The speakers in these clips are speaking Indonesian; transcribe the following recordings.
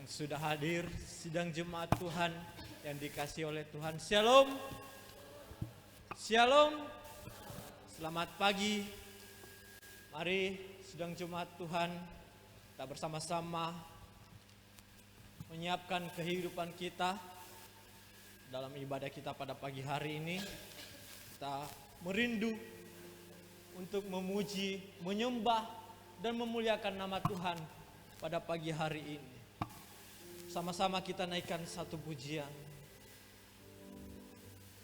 yang sudah hadir, sidang jemaat Tuhan yang dikasihi oleh Tuhan. Shalom. Shalom. Selamat pagi. Mari sidang jemaat Tuhan kita bersama-sama menyiapkan kehidupan kita dalam ibadah kita pada pagi hari ini. Kita merindu untuk memuji, menyembah, dan memuliakan nama Tuhan pada pagi hari ini. Sama-sama kita naikkan satu pujian.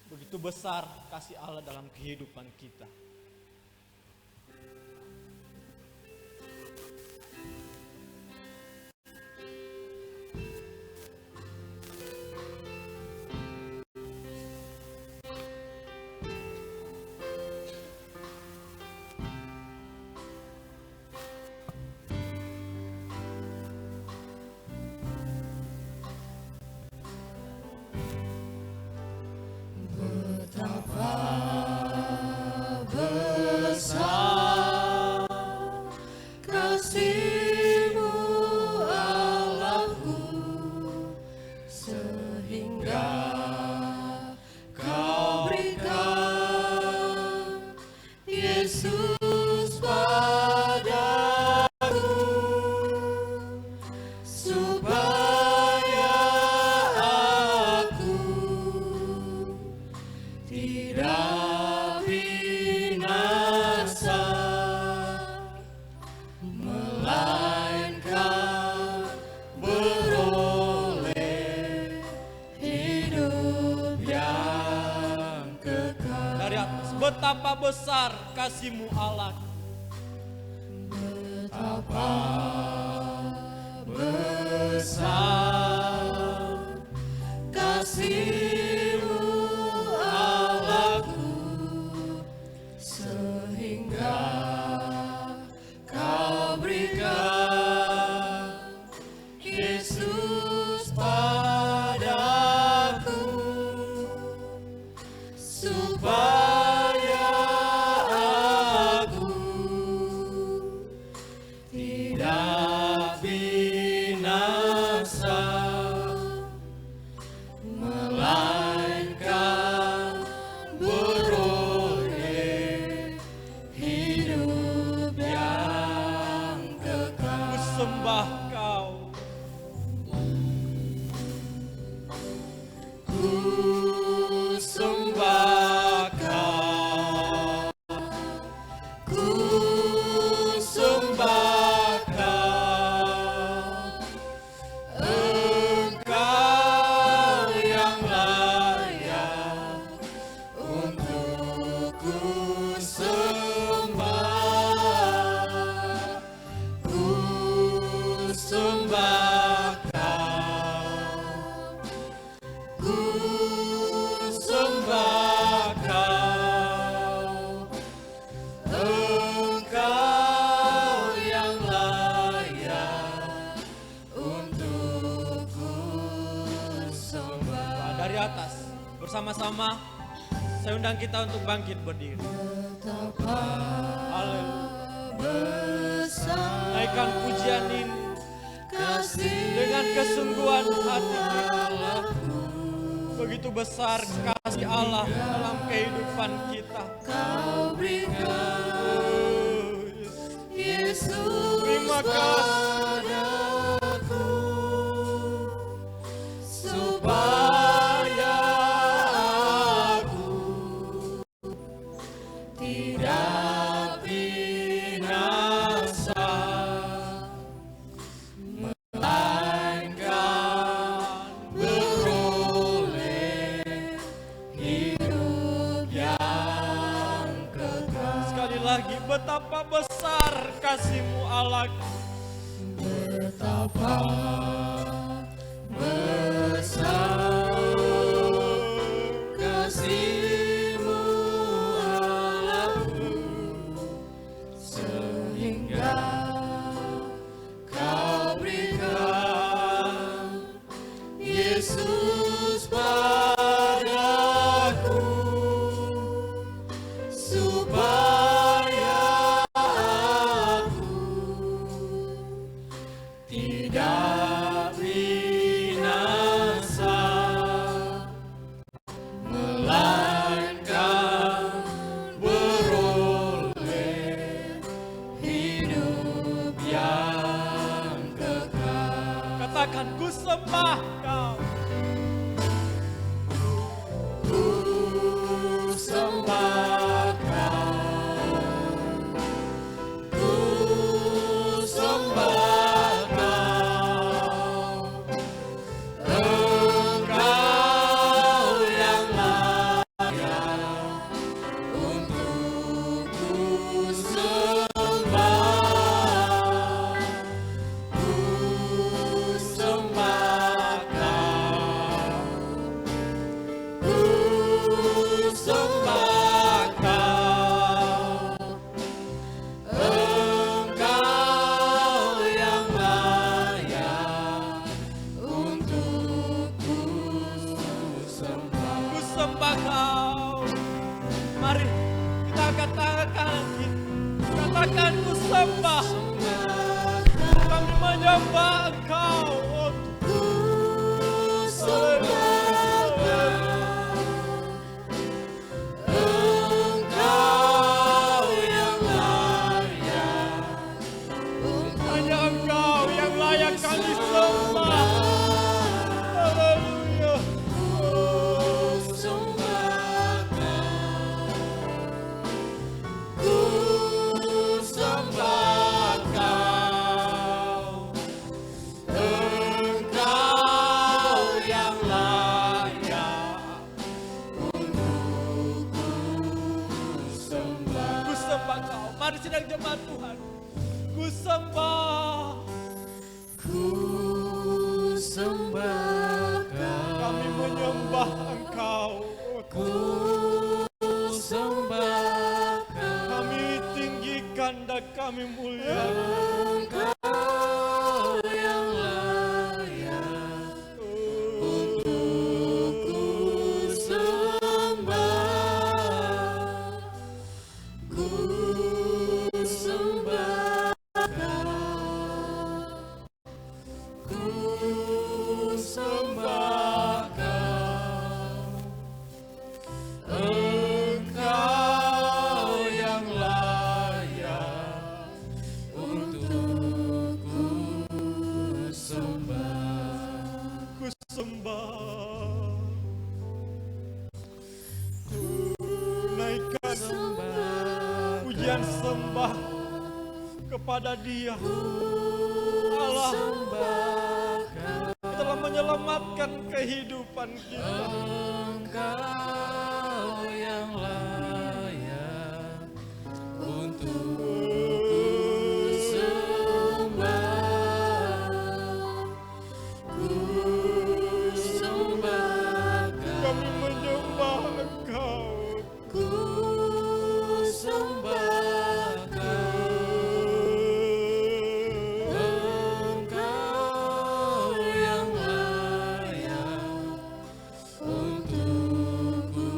Begitu besar kasih Allah dalam kehidupan kita. Betapa besar kasih-Mu Allah. Betapa besar kasih-Mu Allahku, sehingga Kau berikan Yesus padaku, supaya bersama-sama saya undang kita untuk bangkit berdiri. Haleluya. Naikkan pujian ini dengan kesungguhan hati kita. Begitu besar kasih Allah dalam kehidupan kita. Kau berikan Yesus, terima kasih supaya tidak binasa, melainkan beroleh hidup yang kekal. Sekali lagi, betapa besar kasih-Mu Allah. Betapa besar kasih-Mu Allahku, sehingga Kau berikan Yesus padaku, supaya aku tidak katakan, ku sembah Kau. Ku sembah Kau. Ku sembah Kau. Engkau yang layak untuk ku sembah. Ku sembah Kau. Ku sembah Kau. Engkau yang layak untuk ku sembah. Ku sembah Kau. Mari kita angkat tangan kanan kita. Katakan, ku sembah. Kami menyembah Engkau. Oh, ku sembah Engkau yang layak. Hanya Engkau yang layak kami sembah. Haleluya. Oh, sembah Kau. Ku sembah Kau. Engkau yang layak untuk ku sembah. Ku sembah Kau. Mari sidang jemaat Tuhan. Ku sembah. Ku sembah Kau. Kami menyembah Engkau. Ku sembah Kau. Kami tinggikan dan kami muliakan. Engkau yang layak untuk ku sembah. Ku sembah Kau. Ku sembah Kau. Engkau yang layak untuk ku sembah. Ku sembah. Ku naikkan pujian sembah kepada Dia. Allah telah menyelamatkan kehidupan kita. Engkau yang layak untuk ku sembah. Ku sembah Kau. Kami menyembah Engkau. Ku sembah Kau. Engkau yang layak untuk ku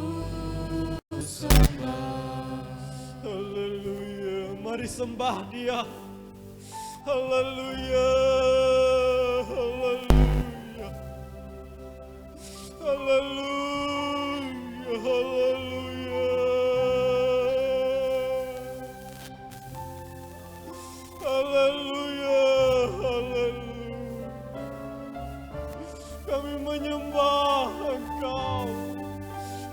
sembah. Haleluya. Mari sembah Dia. Haleluya. Haleluya. Haleluya. Haleluya. Haleluya. Haleluya. Kami menyembah Engkau.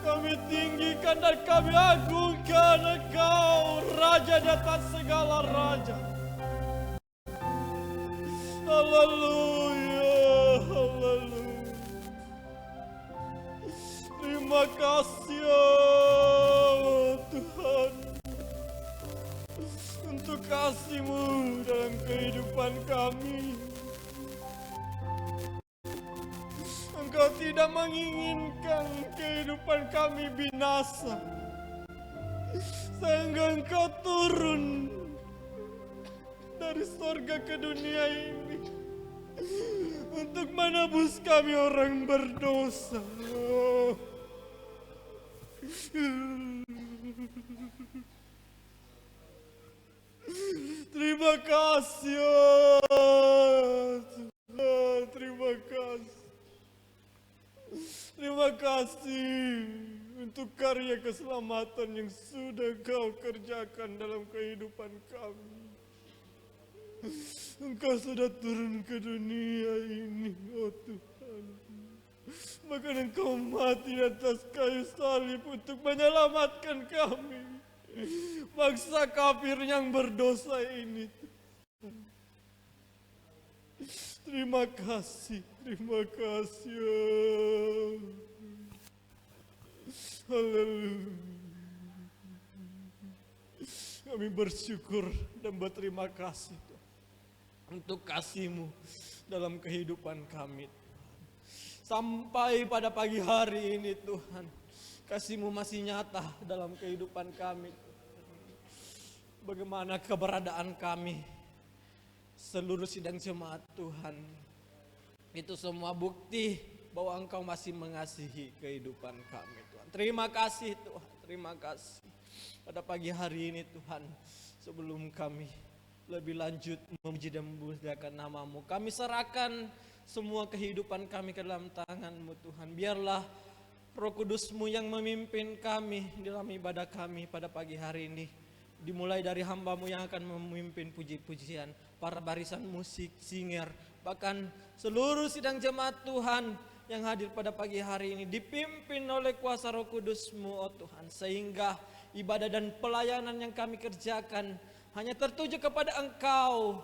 Kami tinggikan dan kami agungkan Engkau, Raja di atas segala raja. Haleluya. Haleluya. Terima kasih ya Tuhan untuk kasih-Mu dalam kehidupan kami. Engkau tidak menginginkan kehidupan kami binasa, sehingga Engkau turun dari sorga ke dunia ini untuk menebus kami orang berdosa. Terima kasih ya Tuhan, terima kasih. Terima kasih untuk karya keselamatan yang sudah Kau kerjakan dalam kehidupan kami. Engkau sudah turun ke dunia ini, oh Tuhan. Bahkan Engkau mati di atas kayu salib untuk menyelamatkan kami, bangsa kafir yang berdosa ini. Terima kasih ya. Haleluya. Kami bersyukur dan berterima kasih Tuhan, untuk kasih-Mu dalam kehidupan kami. Sampai pada pagi hari ini Tuhan, kasih-Mu masih nyata dalam kehidupan kami. Bagaimana keberadaan kami, seluruh sidang jemaat Tuhan, itu semua bukti bahwa Engkau masih mengasihi kehidupan kami Tuhan. Terima kasih Tuhan, terima kasih. Pada pagi hari ini Tuhan, sebelum kami lebih lanjut memuji dan memuliakan nama-Mu, kami serahkan semua kehidupan kami ke dalam tangan-Mu Tuhan. Biarlah Roh Kudus-Mu yang memimpin kami dalam ibadah kami pada pagi hari ini. Dimulai dari hamba-Mu yang akan memimpin puji-pujian, para barisan musik, singer, bahkan seluruh sidang jemaat Tuhan yang hadir pada pagi hari ini dipimpin oleh kuasa Roh Kudus-Mu, oh Tuhan, sehingga ibadah dan pelayanan yang kami kerjakan hanya tertuju kepada Engkau,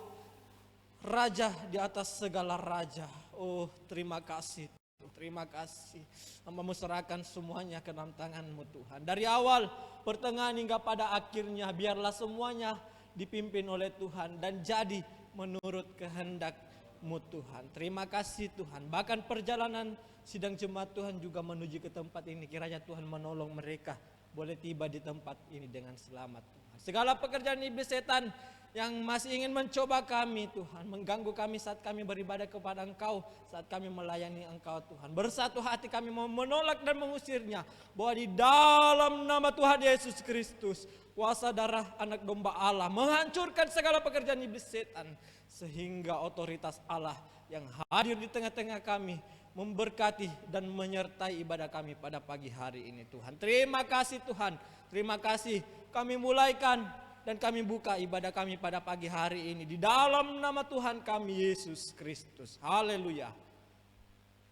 Raja di atas segala raja. Oh, terima kasih. Terima kasih. Hamba-Mu serahkan semuanya ke dalam tangan-Mu Tuhan. Dari awal, pertengahan hingga pada akhirnya, biarlah semuanya dipimpin oleh Tuhan dan jadi menurut kehendak-Mu Tuhan. Terima kasih Tuhan. Bahkan perjalanan sidang jemaat Tuhan juga menuju ke tempat ini, kiranya Tuhan menolong mereka boleh tiba di tempat ini dengan selamat Tuhan. Segala pekerjaan iblis setan yang masih ingin mencoba kami Tuhan, mengganggu kami saat kami beribadah kepada Engkau, saat kami melayani Engkau Tuhan, bersatu hati kami mau menolak dan mengusirnya, bahwa di dalam nama Tuhan Yesus Kristus, kuasa darah anak domba Allah menghancurkan segala pekerjaan iblis setan, sehingga otoritas Allah yang hadir di tengah-tengah kami memberkati dan menyertai ibadah kami pada pagi hari ini Tuhan. Terima kasih Tuhan, terima kasih. Kami mulaikan dan kami buka ibadah kami pada pagi hari ini di dalam nama Tuhan kami Yesus Kristus. Haleluya.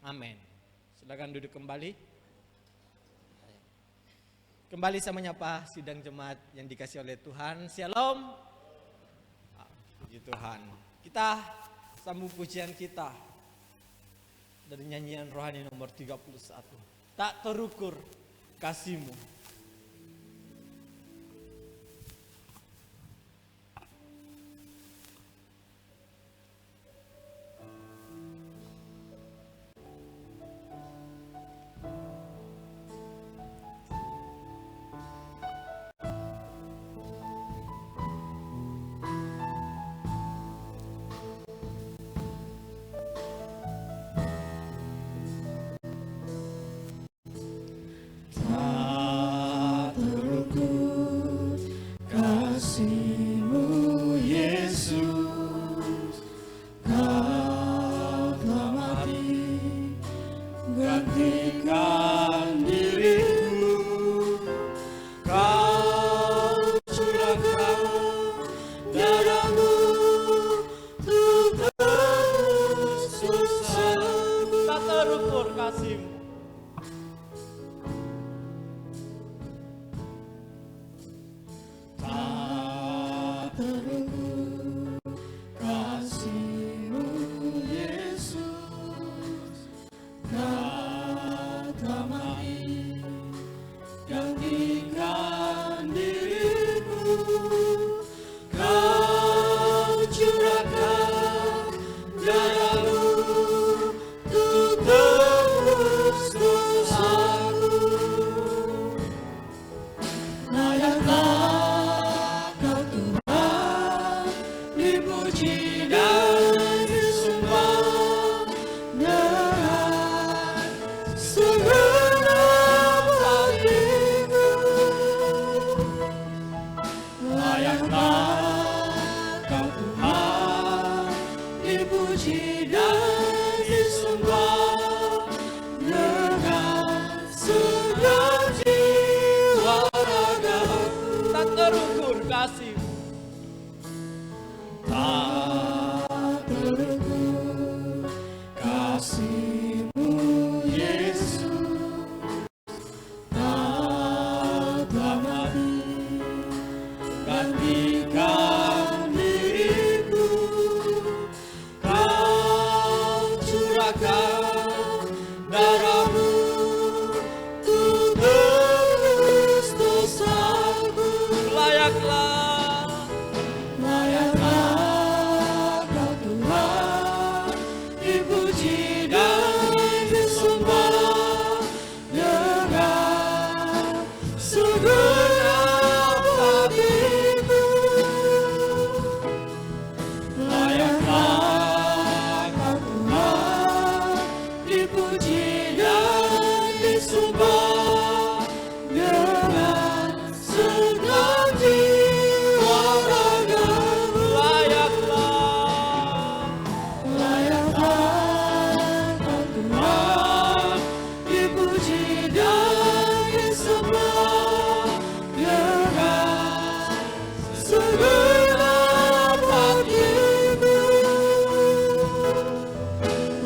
Amin. Silakan duduk kembali. Kembali saya menyapa sidang jemaat yang dikasih oleh Tuhan. Shalom. Puji Tuhan. Kita sambung pujian kita dari nyanyian rohani nomor 31. Tak terukur kasih-Mu. mencurahkan darahmu untuk tebus dosaku. Layaklah, layaklah Kau Tuhan, dipuji dan disembah dengan segenap hatiku. Layaklah Kau Tuhan, dipuji dan disembah dengan segenap jiwa ragaku. Layaklah, layaklah Kau Tuhan, dipuji dan disembah dengan segenap hatiku.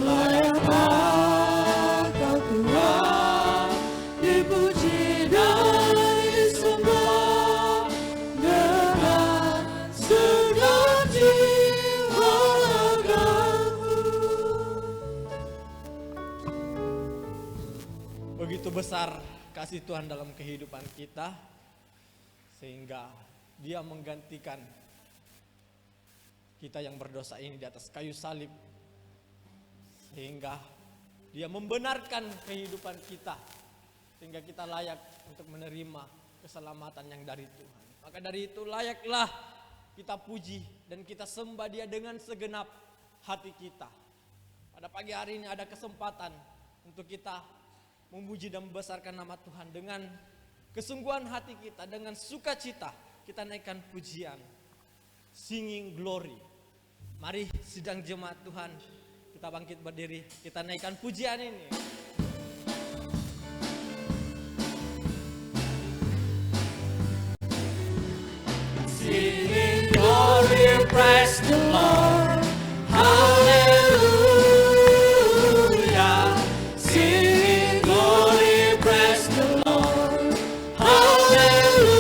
Layaklah Kau Tuhan, dipuji dan disembah dengan segenap jiwa ragaku. Begitu besar kasih Tuhan dalam kehidupan kita, sehingga Dia menggantikan kita yang berdosa ini di atas kayu salib, sehingga Dia membenarkan kehidupan kita, sehingga kita layak untuk menerima keselamatan yang dari Tuhan. Maka dari itu layaklah kita puji dan kita sembah Dia dengan segenap hati kita. Pada pagi hari ini ada kesempatan untuk kita memuji dan membesarkan nama Tuhan dengan kesungguhan hati kita, dengan sukacita kita naikkan pujian, singing glory. Mari sidang jemaat Tuhan, kita bangkit berdiri, kita naikkan pujian ini. Singing glory, praise the Lord, hallelujah. Singing glory, praise the Lord, hallelujah.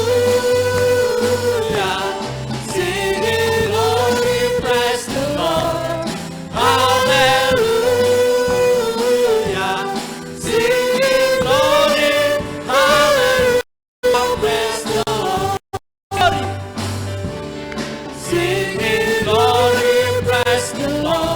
Singing glory, praise the Lord, hallelujah. Singing glory, hallelujah, praise the Lord. Singing glory, praise the Lord.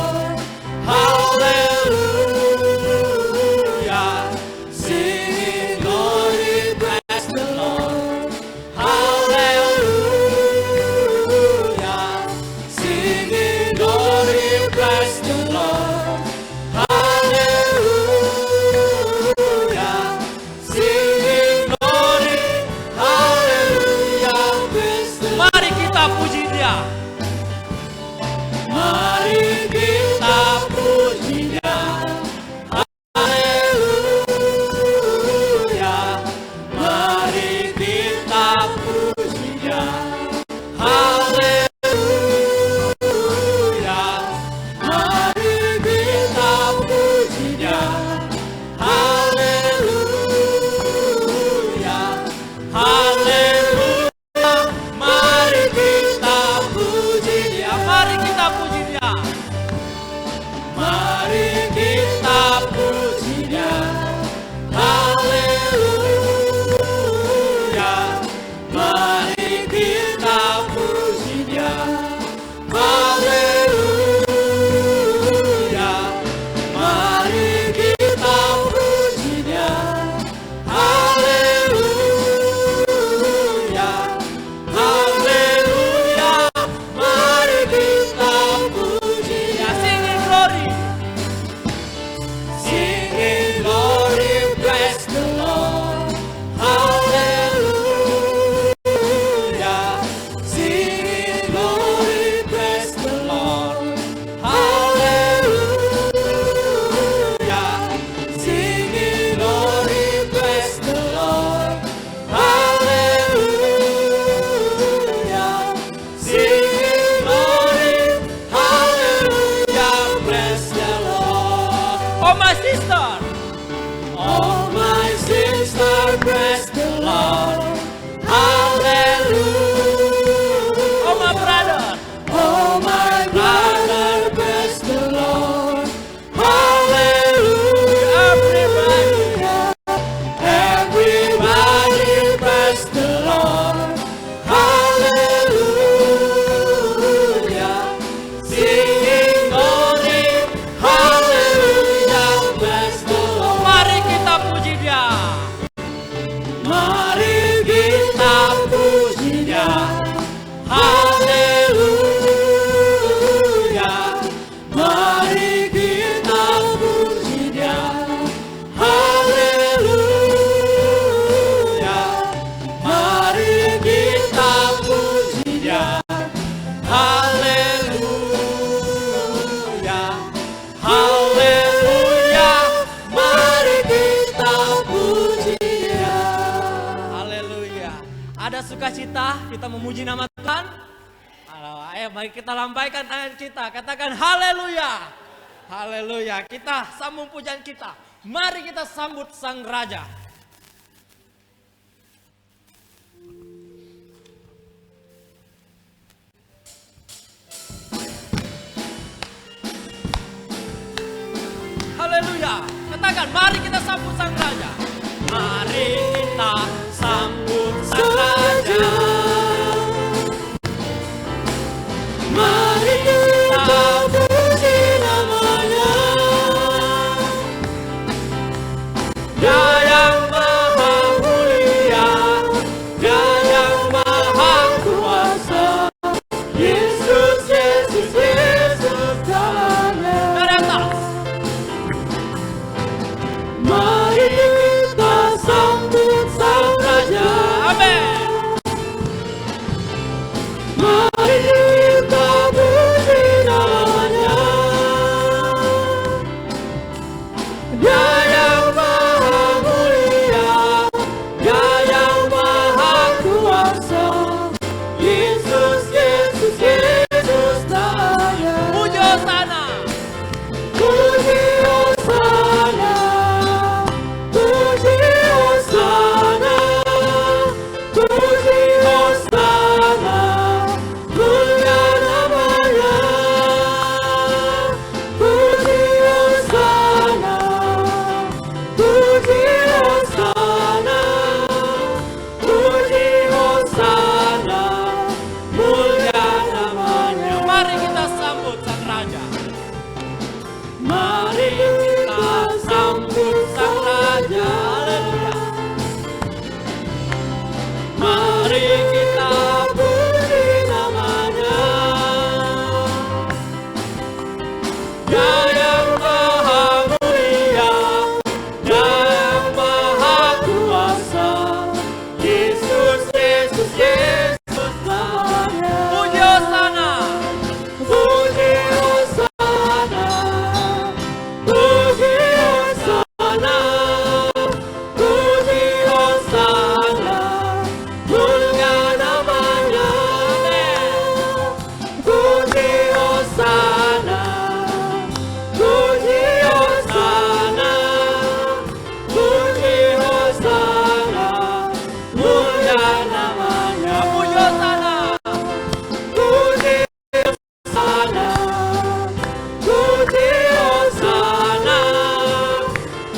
sukacita kita memuji nama Tuhan. Ayo mari kita lambaikan tangan kita, katakan haleluya. Haleluya, kita sambung pujian kita. Mari kita sambut Sang Raja. Haleluya, katakan mari kita sambut Sang Raja. Mari kita sambut Sang Raja. Mari kita puji namanya. Dia yang maha mulia, Dia yang maha kuasa. Yesus, Yesus, Yesus Tuhan. Dari atas. Mari kita sambut Sang Raja. Amin. Mari kita puji namanya. Dia yang maha mulia, Dia yang maha kuasa. Yesus, Yesus, Yesus Tuhan. Puji Hosana. Puji Hosana. Puji Hosana. Puji Hosana. Mulia namanya. Puji Hosana. Puji Hosana. Puji Hosana. Mulia namanya. Mari kita sambut Sang Raja. Mari kita sambut Sang Raja. Haleluya. Mari kita puji namanya. Dia yang maha mulia, Dia yang maha kuasa. Yesus, Yesus, Yesus namanya. Puji Hosana. Puji Hosana. Puji Hosana. Puji Hosana. Mulia namanya. Puji Hosana. Puji Hosana. Puji Hosana. Mulia namanya. Puji Hosana. Puji Hosana. Puji Hosana.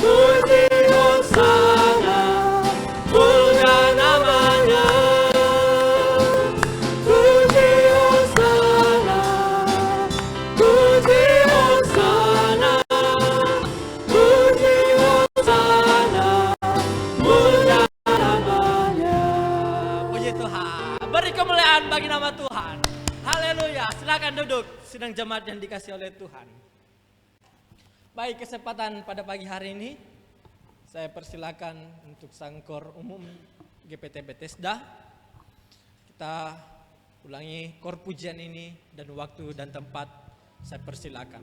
Puji Hosana. Mulia namanya. Puji Hosana. Puji Hosana. Puji Hosana. Mulia namanya. Puji Tuhan. Beri kemuliaan bagi nama Tuhan. Haleluya. Silakan duduk, sidang jemaat yang dikasih oleh Tuhan. Baik, kesempatan pada pagi hari ini saya persilakan untuk Sangkor Umum GPT Bethesda. Kita ulangi kor pujian ini dan waktu dan tempat saya persilakan.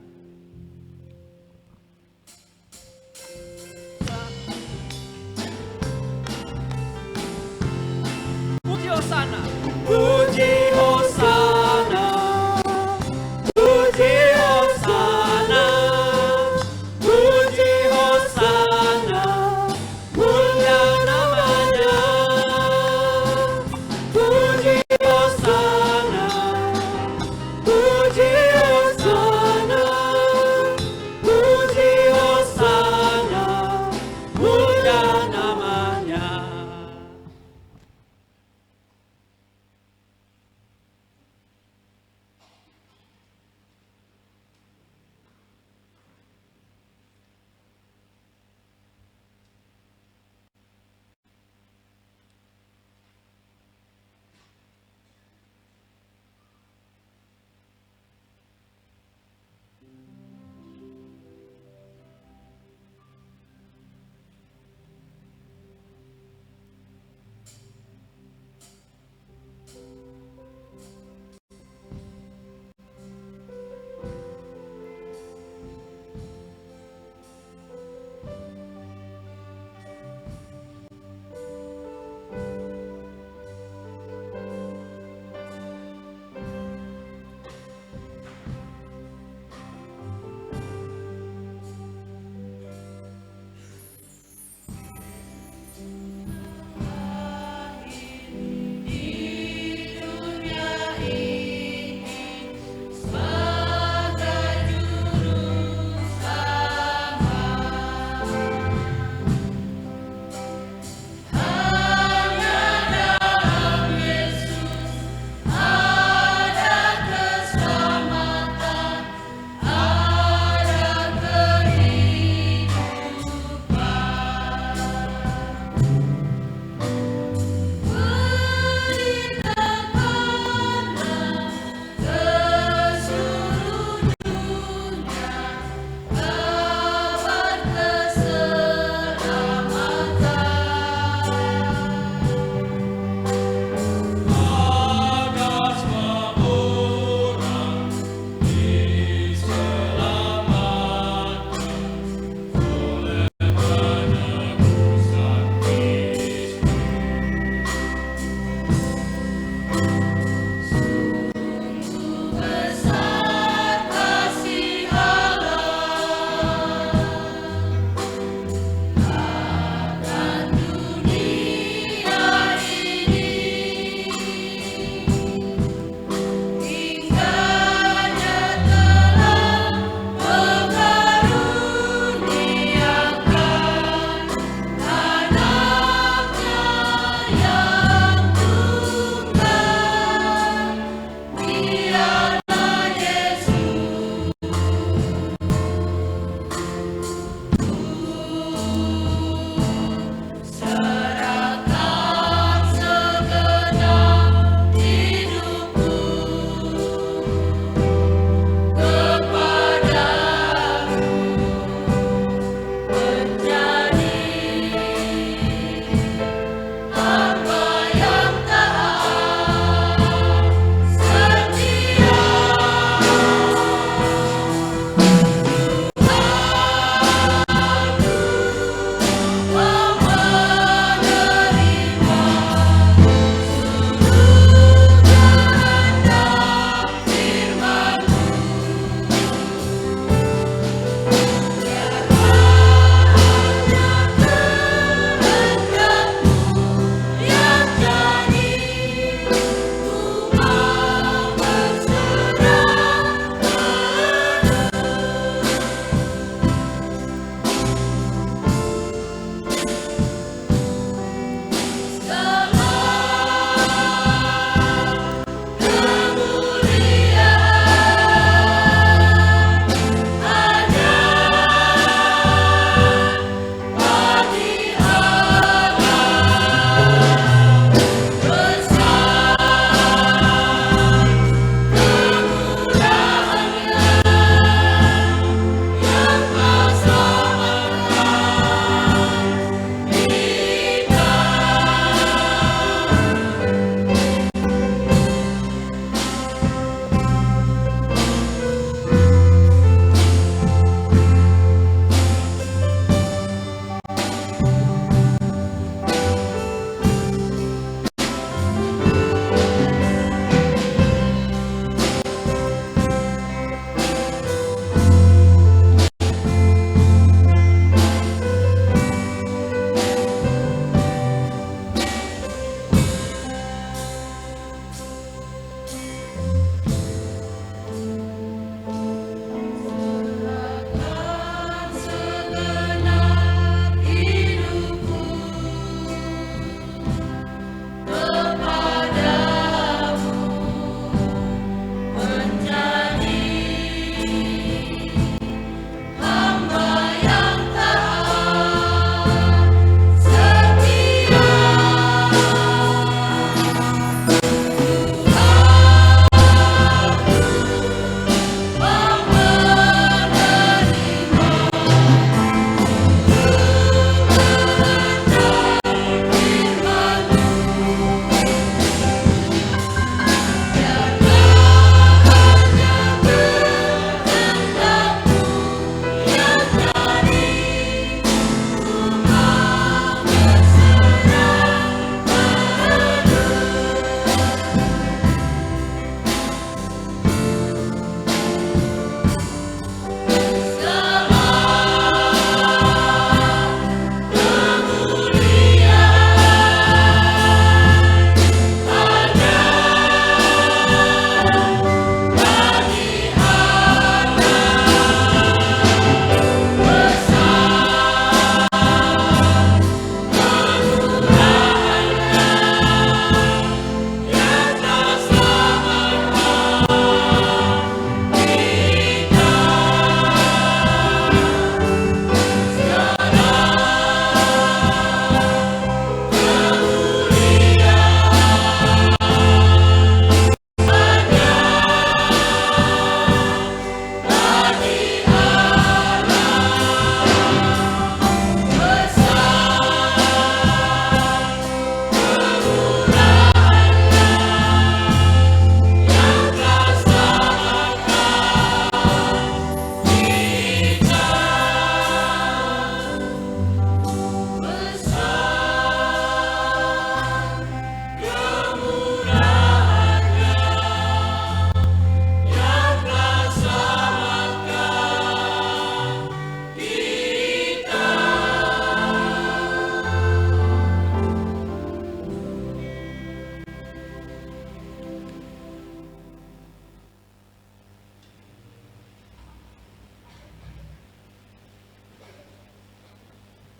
Puji Hosana. Puji Hosana. Puji Hosana. Puji Hosana. Mulia namanya. Puji Hosana. Puji Hosana. Puji Hosana. Mulia namanya.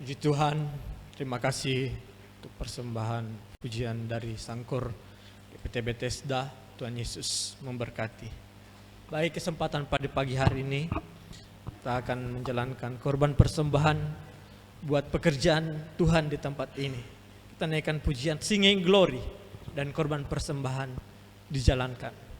Puji Tuhan, terima kasih untuk persembahan pujian dari Sangkor GPT Bethesda. Tuhan Yesus memberkati. Baik, kesempatan pada pagi hari ini kita akan menjalankan korban persembahan buat pekerjaan Tuhan di tempat ini. Kita naikkan pujian Singing Glory dan korban persembahan dijalankan.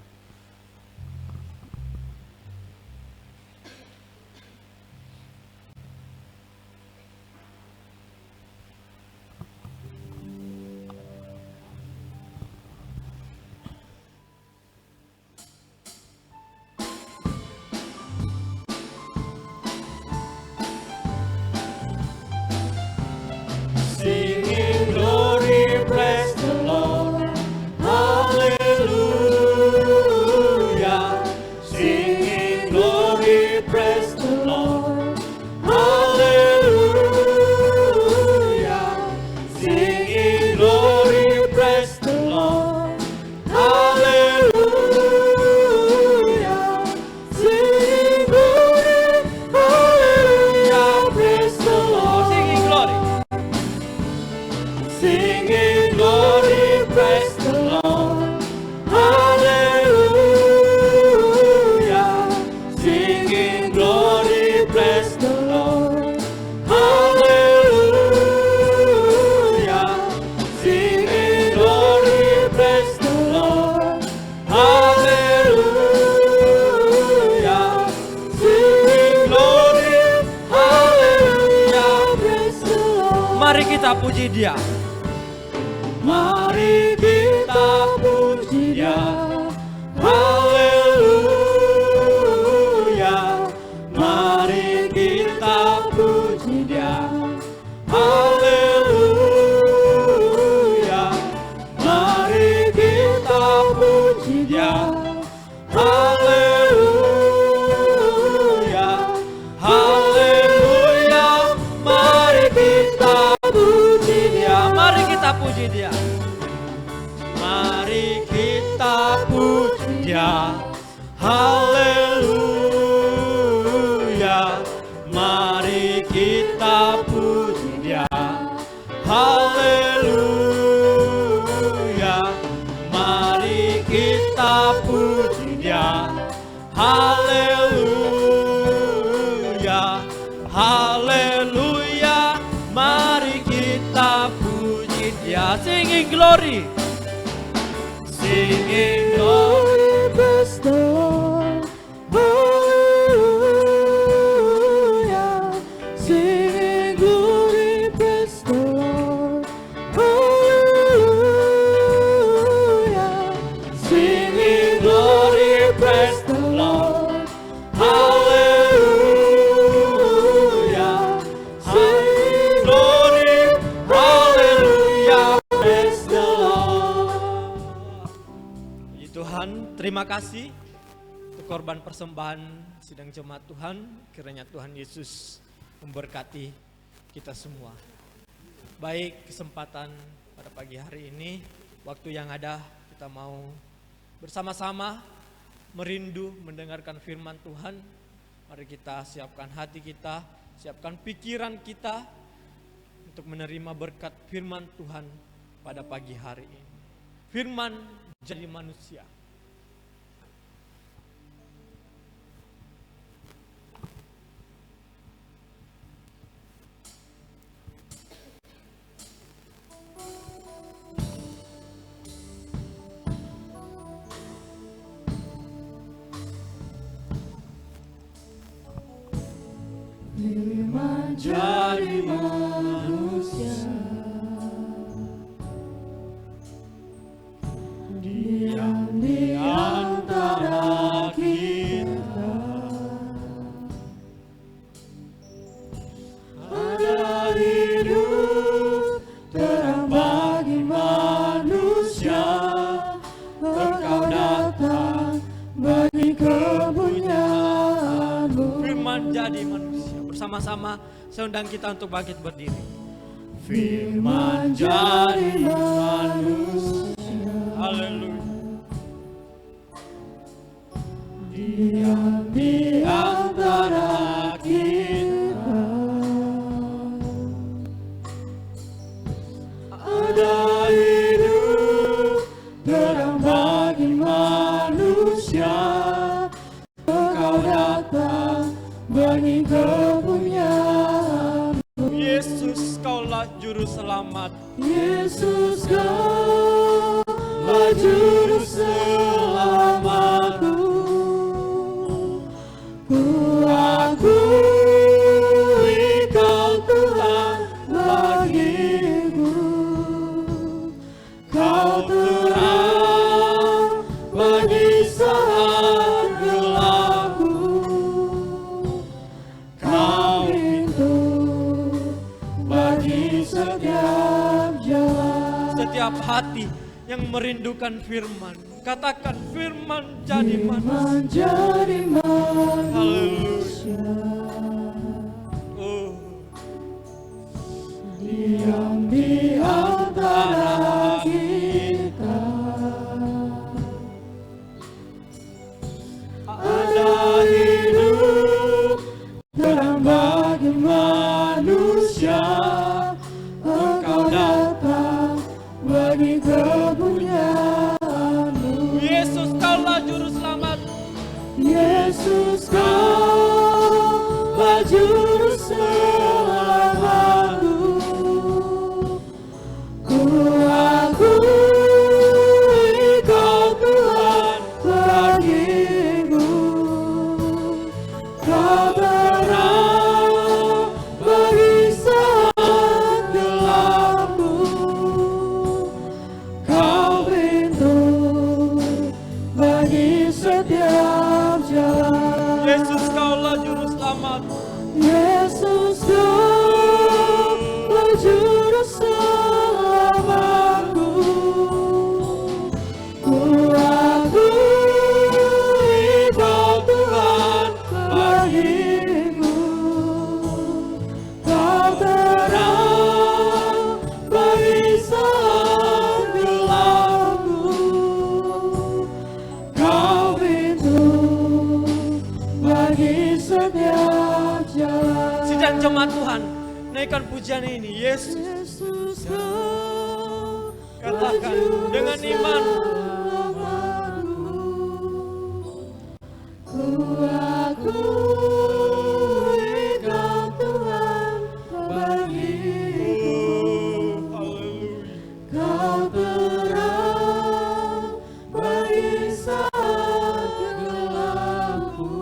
Singing glory, praise the Lord, hallelujah. Singing glory, praise the Lord, hallelujah. Singing glory, praise the Lord, hallelujah. Singing glory, hallelujah, praise the Lord. Singing glory. Singing glory, praise the Lord, hallelujah. Singing glory, praise the Lord, hallelujah. Singing glory, praise the Lord, hallelujah. Singing glory, hallelujah, praise the Lord. Mari kita puji Dia. Mari kita puji Dia, haleluya. Mari kita puji Dia, haleluya. Mari kita puji Dia, haleluya, haleluya. Mari kita puji Dia, mari kita puji Dia. Mari kita puji Dia, haleluya. Mari kita puji Dia, haleluya. Mari kita puji Dia, haleluya, haleluya. Mari kita puji Dia. Singing glory. Singing glory, praise the Lord, hallelujah. Singing glory, praise the Lord, hallelujah. Singing glory, praise the Lord, hallelujah. Singing glory, hallelujah, praise the Lord. Tuhan, terima kasih untuk korban persembahan sidang jemaat Tuhan. Kiranya Tuhan Yesus memberkati kita semua. Baik, kesempatan pada pagi hari ini, waktu yang ada kita mau bersama-sama merindu mendengarkan firman Tuhan. Mari kita siapkan hati kita, siapkan pikiran kita untuk menerima berkat firman Tuhan pada pagi hari ini. Firman jadi manusia. Firman jadi manusia, diam di antara kita. Ada hidup terang bagi manusia. Engkau datang bagi kepunyaanmu. Firman jadi manusia. Bersama-sama saya undang kita untuk bangkit berdiri. Firman jadi manusia. Haleluya. Diam di antara kita. Kaulah juru selamat. Yesus Kaulah juru selamatku. Ku akui Kau Tuhan bagiku. Kau terang bagi saat gelapku. Kau pintu bagi setiap jalan. Setiap hati yang merindukan firman, katakan firman jadi manusia. Menjadi manusia. Oh, Diam di antara kita. Ada hidup terang bagi manusia. Engkau datang bagi kepunyaanmu. Yesus Kaulah juru selamat. Yesus Kaulah juru selamatku. Ku akui Kau Tuhan bagiku. Kau terang bagi saat gelapku. Kau pintu bagi setiap jalan. Yesus Kaulah juru selamat. Yesus Kaulah juru selamatku. Ku akui Kau Tuhan bagiku. Kau terang bagi saat gelapku. Kau pintu bagi setiap jalan. Sidang jemaat Tuhan, naikkan pujian ini. Yesus, Yesus katakan dengan iman. Ku akui Kau Tuhan bagiku. Haleluya. Kau terang bagi saat gelapku.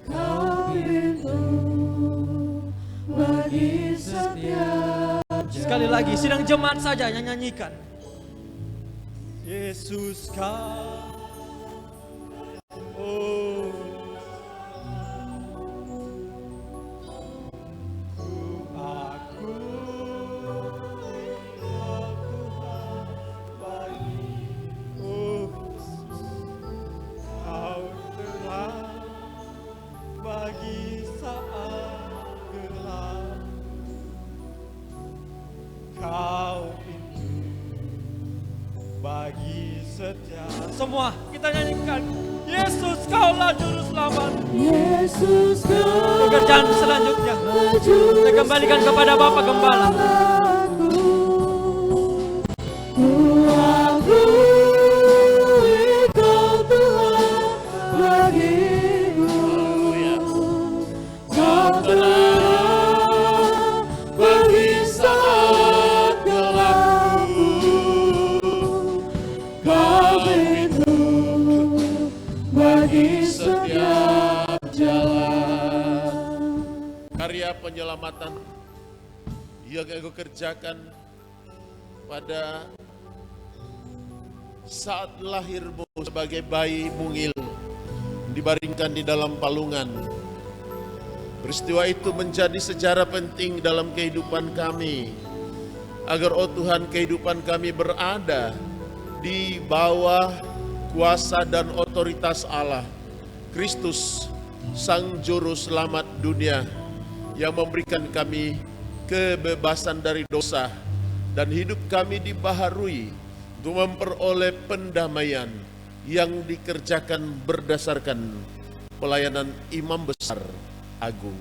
Kau pintu bagi setiap jalan. Sekali lagi, sidang jemaat saja yang nyanyikan. Yesus Kau. Oh. Aku Kau terang bagi saat gelap. Kau pintu bagi setiap. Semua kita nyanyikan. Yesus Kaulah juru selamat. Yesus Pekerjaan selanjutnya kita kembalikan kepada Bapak Gembala. Ku akui Kau Tuhan bagiku. Kau terang bagi saat gelapku. Kau pintu bagi setiap jalan. Karya penyelamatan yang Engkau kerjakan pada saat lahirmu sebagai bayi mungil dibaringkan di dalam palungan. Peristiwa itu menjadi sejarah penting dalam kehidupan kami, agar oh Tuhan kehidupan kami berada di bawah kuasa dan otoritas Allah, Kristus, Sang Juru Selamat dunia, yang memberikan kami kebebasan dari dosa, dan hidup kami dibaharui untuk memperoleh pendamaian yang dikerjakan berdasarkan pelayanan Imam Besar Agung.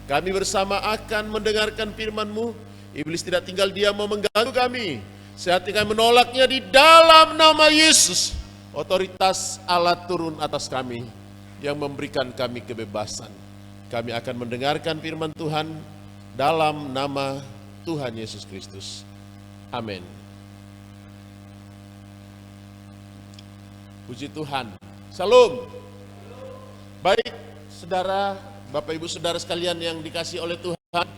Kami bersama akan mendengarkan firman-Mu. Iblis tidak tinggal diam mengganggu kami. Sehati kami menolaknya di dalam nama Yesus. Otoritas Allah turun atas kami yang memberikan kami kebebasan. Kami akan mendengarkan firman Tuhan dalam nama Tuhan Yesus Kristus. Amin. Puji Tuhan. Salam. Baik, saudara, Bapak Ibu Saudara sekalian yang dikasihi oleh Tuhan,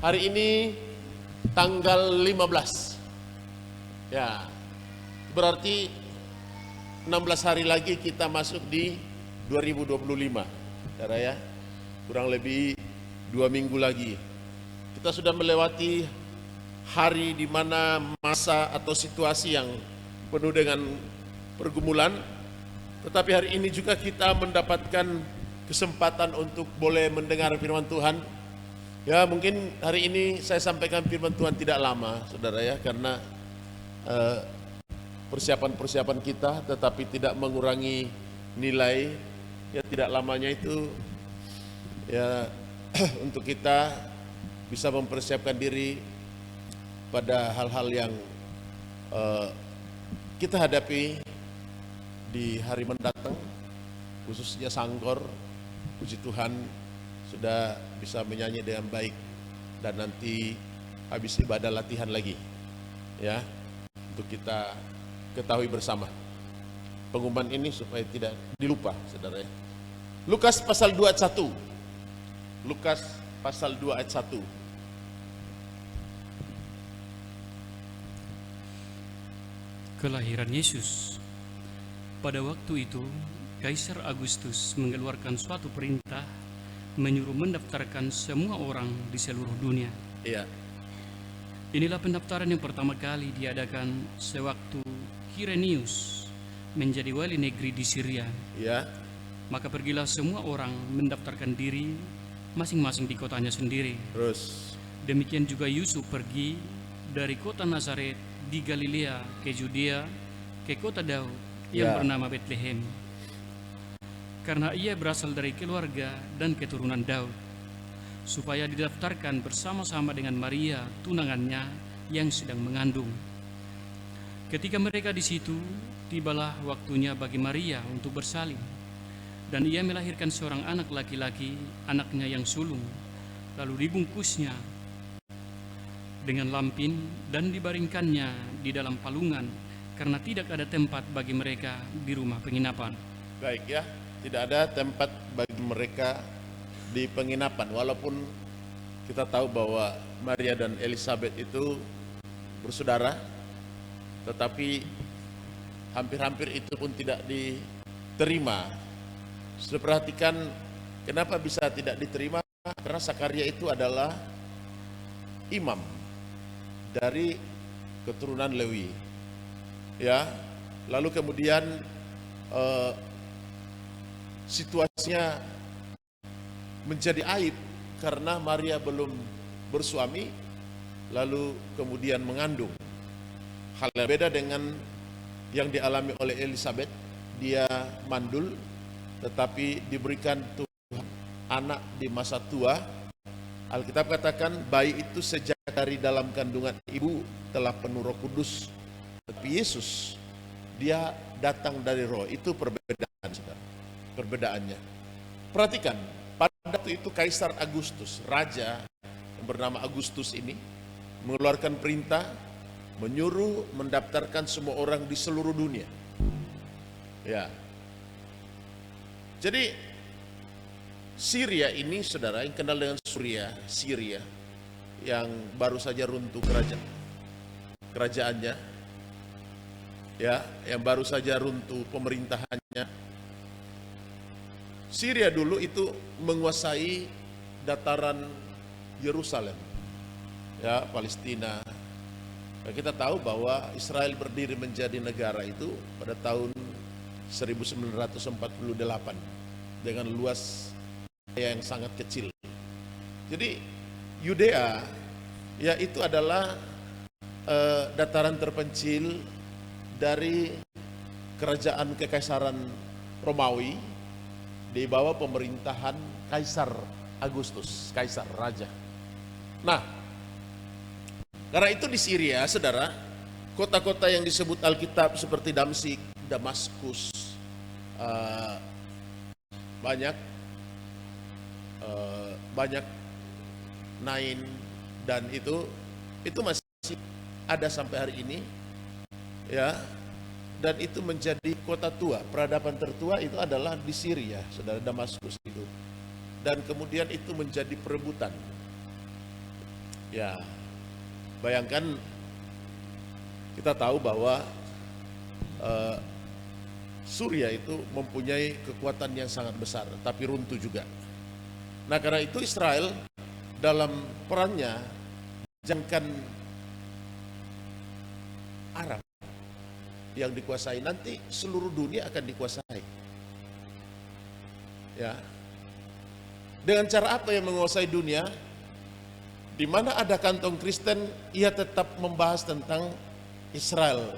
hari ini tanggal 15. Ya, berarti 16 hari lagi kita masuk di 2025. Saudara ya, kurang lebih 2 minggu lagi. Kita sudah melewati hari di mana masa atau situasi yang penuh dengan pergumulan, tetapi hari ini juga kita mendapatkan kesempatan untuk boleh mendengar firman Tuhan. Ya, mungkin hari ini saya sampaikan firman Tuhan tidak lama, saudara ya, karena persiapan-persiapan kita, tetapi tidak mengurangi nilai. Ya, tidak lamanya itu ya untuk kita bisa mempersiapkan diri pada hal-hal yang kita hadapi di hari mendatang, khususnya Sangkor. Puji Tuhan sudah bisa menyanyi dengan baik, dan nanti habis ibadah latihan lagi ya, untuk kita ketahui bersama pengumuman ini supaya tidak dilupa, saudara. Lukas pasal 2 ayat 1. Lukas pasal 2 ayat 1. Kelahiran Yesus. Pada waktu itu, Kaisar Agustus mengeluarkan suatu perintah menyuruh mendaftarkan semua orang di seluruh dunia. Iya. Inilah pendaftaran yang pertama kali diadakan sewaktu Kirenius menjadi wali negeri di Syria. Iya. Maka pergilah semua orang mendaftarkan diri masing-masing di kotanya sendiri. Terus. Demikian juga Yusuf pergi dari kota Nazaret di Galilea ke Judea, ke kota Daud yang bernama Betlehem, karena ia berasal dari keluarga dan keturunan Daud, supaya didaftarkan bersama-sama dengan Maria, tunangannya yang sedang mengandung. Ketika mereka di situ, tibalah waktunya bagi Maria untuk bersalin, dan ia melahirkan seorang anak laki-laki, anaknya yang sulung, lalu dibungkusnya dengan lampin dan dibaringkannya di dalam palungan, karena tidak ada tempat bagi mereka di rumah penginapan. Baik ya, tidak ada tempat bagi mereka di penginapan. Walaupun kita tahu bahwa Maria dan Elizabeth itu bersaudara, tetapi hampir-hampir itu pun tidak diterima. Sudah perhatikan kenapa bisa tidak diterima? Karena Zakaria itu adalah imam dari keturunan Lewi. Ya, lalu kemudian situasinya menjadi aib karena Maria belum bersuami, lalu kemudian mengandung. Hal yang beda dengan yang dialami oleh Elizabeth. Dia mandul, tetapi diberikan Tuhan anak di masa tua. Alkitab katakan bayi itu sejak dari dalam kandungan ibu telah penuh Roh Kudus. Tapi Yesus, dia datang dari roh. Itu perbedaan, saudara. Perbedaannya. Perhatikan, pada waktu itu Kaisar Agustus, raja yang bernama Agustus ini, mengeluarkan perintah, menyuruh mendaftarkan semua orang di seluruh dunia. Ya. Jadi, Syria ini, saudara, yang kenal dengan Syria, yang baru saja runtuh kerajaannya, ya, yang baru saja runtuh pemerintahannya. Syria dulu itu menguasai dataran Yerusalem, ya, Palestina. Nah, kita tahu bahwa Israel berdiri menjadi negara itu pada tahun 1948 dengan luas yang sangat kecil. Jadi Yudea, ya, itu adalah dataran terpencil dari kerajaan kekaisaran Romawi di bawah pemerintahan Kaisar Agustus, kaisar raja. Nah, karena itu di Syria, saudara, kota-kota yang disebut Alkitab seperti Damsyik, Damaskus, banyak Nain, dan itu masih ada sampai hari ini, ya. Dan itu menjadi kota tua. Peradaban tertua itu adalah di Syria, saudara, Damaskus itu. Dan kemudian itu menjadi perebutan. Ya, bayangkan, kita tahu bahwa Suriah itu mempunyai kekuatan yang sangat besar, tapi runtuh juga. Nah, karena itu Israel dalam perannya, jangan Arab yang dikuasai, nanti seluruh dunia akan dikuasai. Ya. Dengan cara apa yang menguasai dunia? Di mana ada kantong Kristen, ia tetap membahas tentang Israel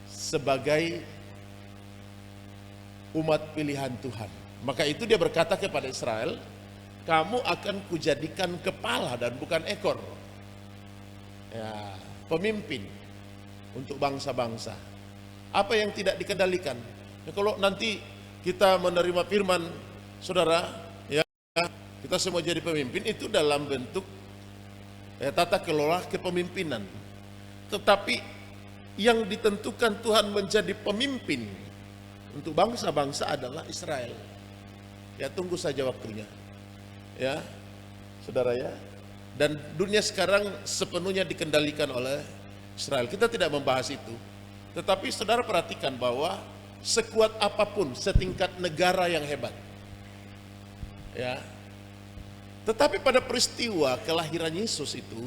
sebagai umat pilihan Tuhan. Maka itu dia berkata kepada Israel, kamu akan kujadikan kepala dan bukan ekor. Ya, pemimpin untuk bangsa-bangsa. Apa yang tidak dikendalikan? Ya, kalau nanti kita menerima firman, saudara, ya, kita semua jadi pemimpin, itu dalam bentuk tata kelola kepemimpinan. Tetapi yang ditentukan Tuhan menjadi pemimpin untuk bangsa-bangsa adalah Israel. Ya, tunggu saja waktunya. Ya, saudara, ya. Dan dunia sekarang sepenuhnya dikendalikan oleh Israel. Kita tidak membahas itu. Tetapi saudara perhatikan bahwa sekuat apapun, setingkat negara yang hebat, ya, tetapi pada peristiwa kelahiran Yesus itu,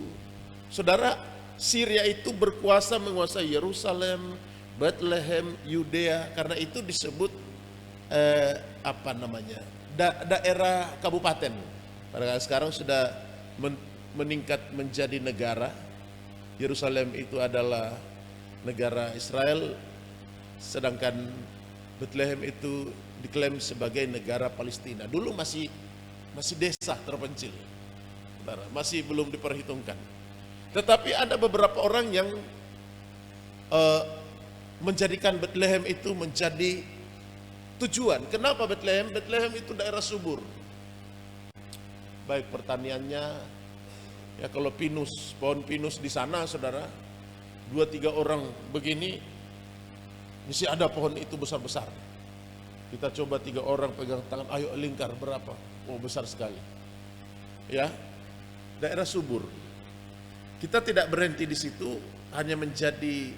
saudara, Syria itu berkuasa menguasai Yerusalem, Bethlehem, Yudea. Karena itu disebut daerah kabupaten. Pada sekarang sudah meningkat menjadi negara. Yerusalem itu adalah negara Israel, sedangkan Bethlehem itu diklaim sebagai negara Palestina. Dulu masih desa terpencil, masih belum diperhitungkan. Tetapi ada beberapa orang yang menjadikan Bethlehem itu menjadi tujuan. Kenapa Bethlehem? Bethlehem itu daerah subur, baik pertaniannya. Ya, kalau pinus, pohon pinus di sana, saudara, 2-3 orang begini, mesti ada pohon itu besar-besar. Kita coba 3 orang pegang tangan, ayo lingkar berapa? Oh, besar sekali. Ya, daerah subur. Kita tidak berhenti di situ, hanya menjadi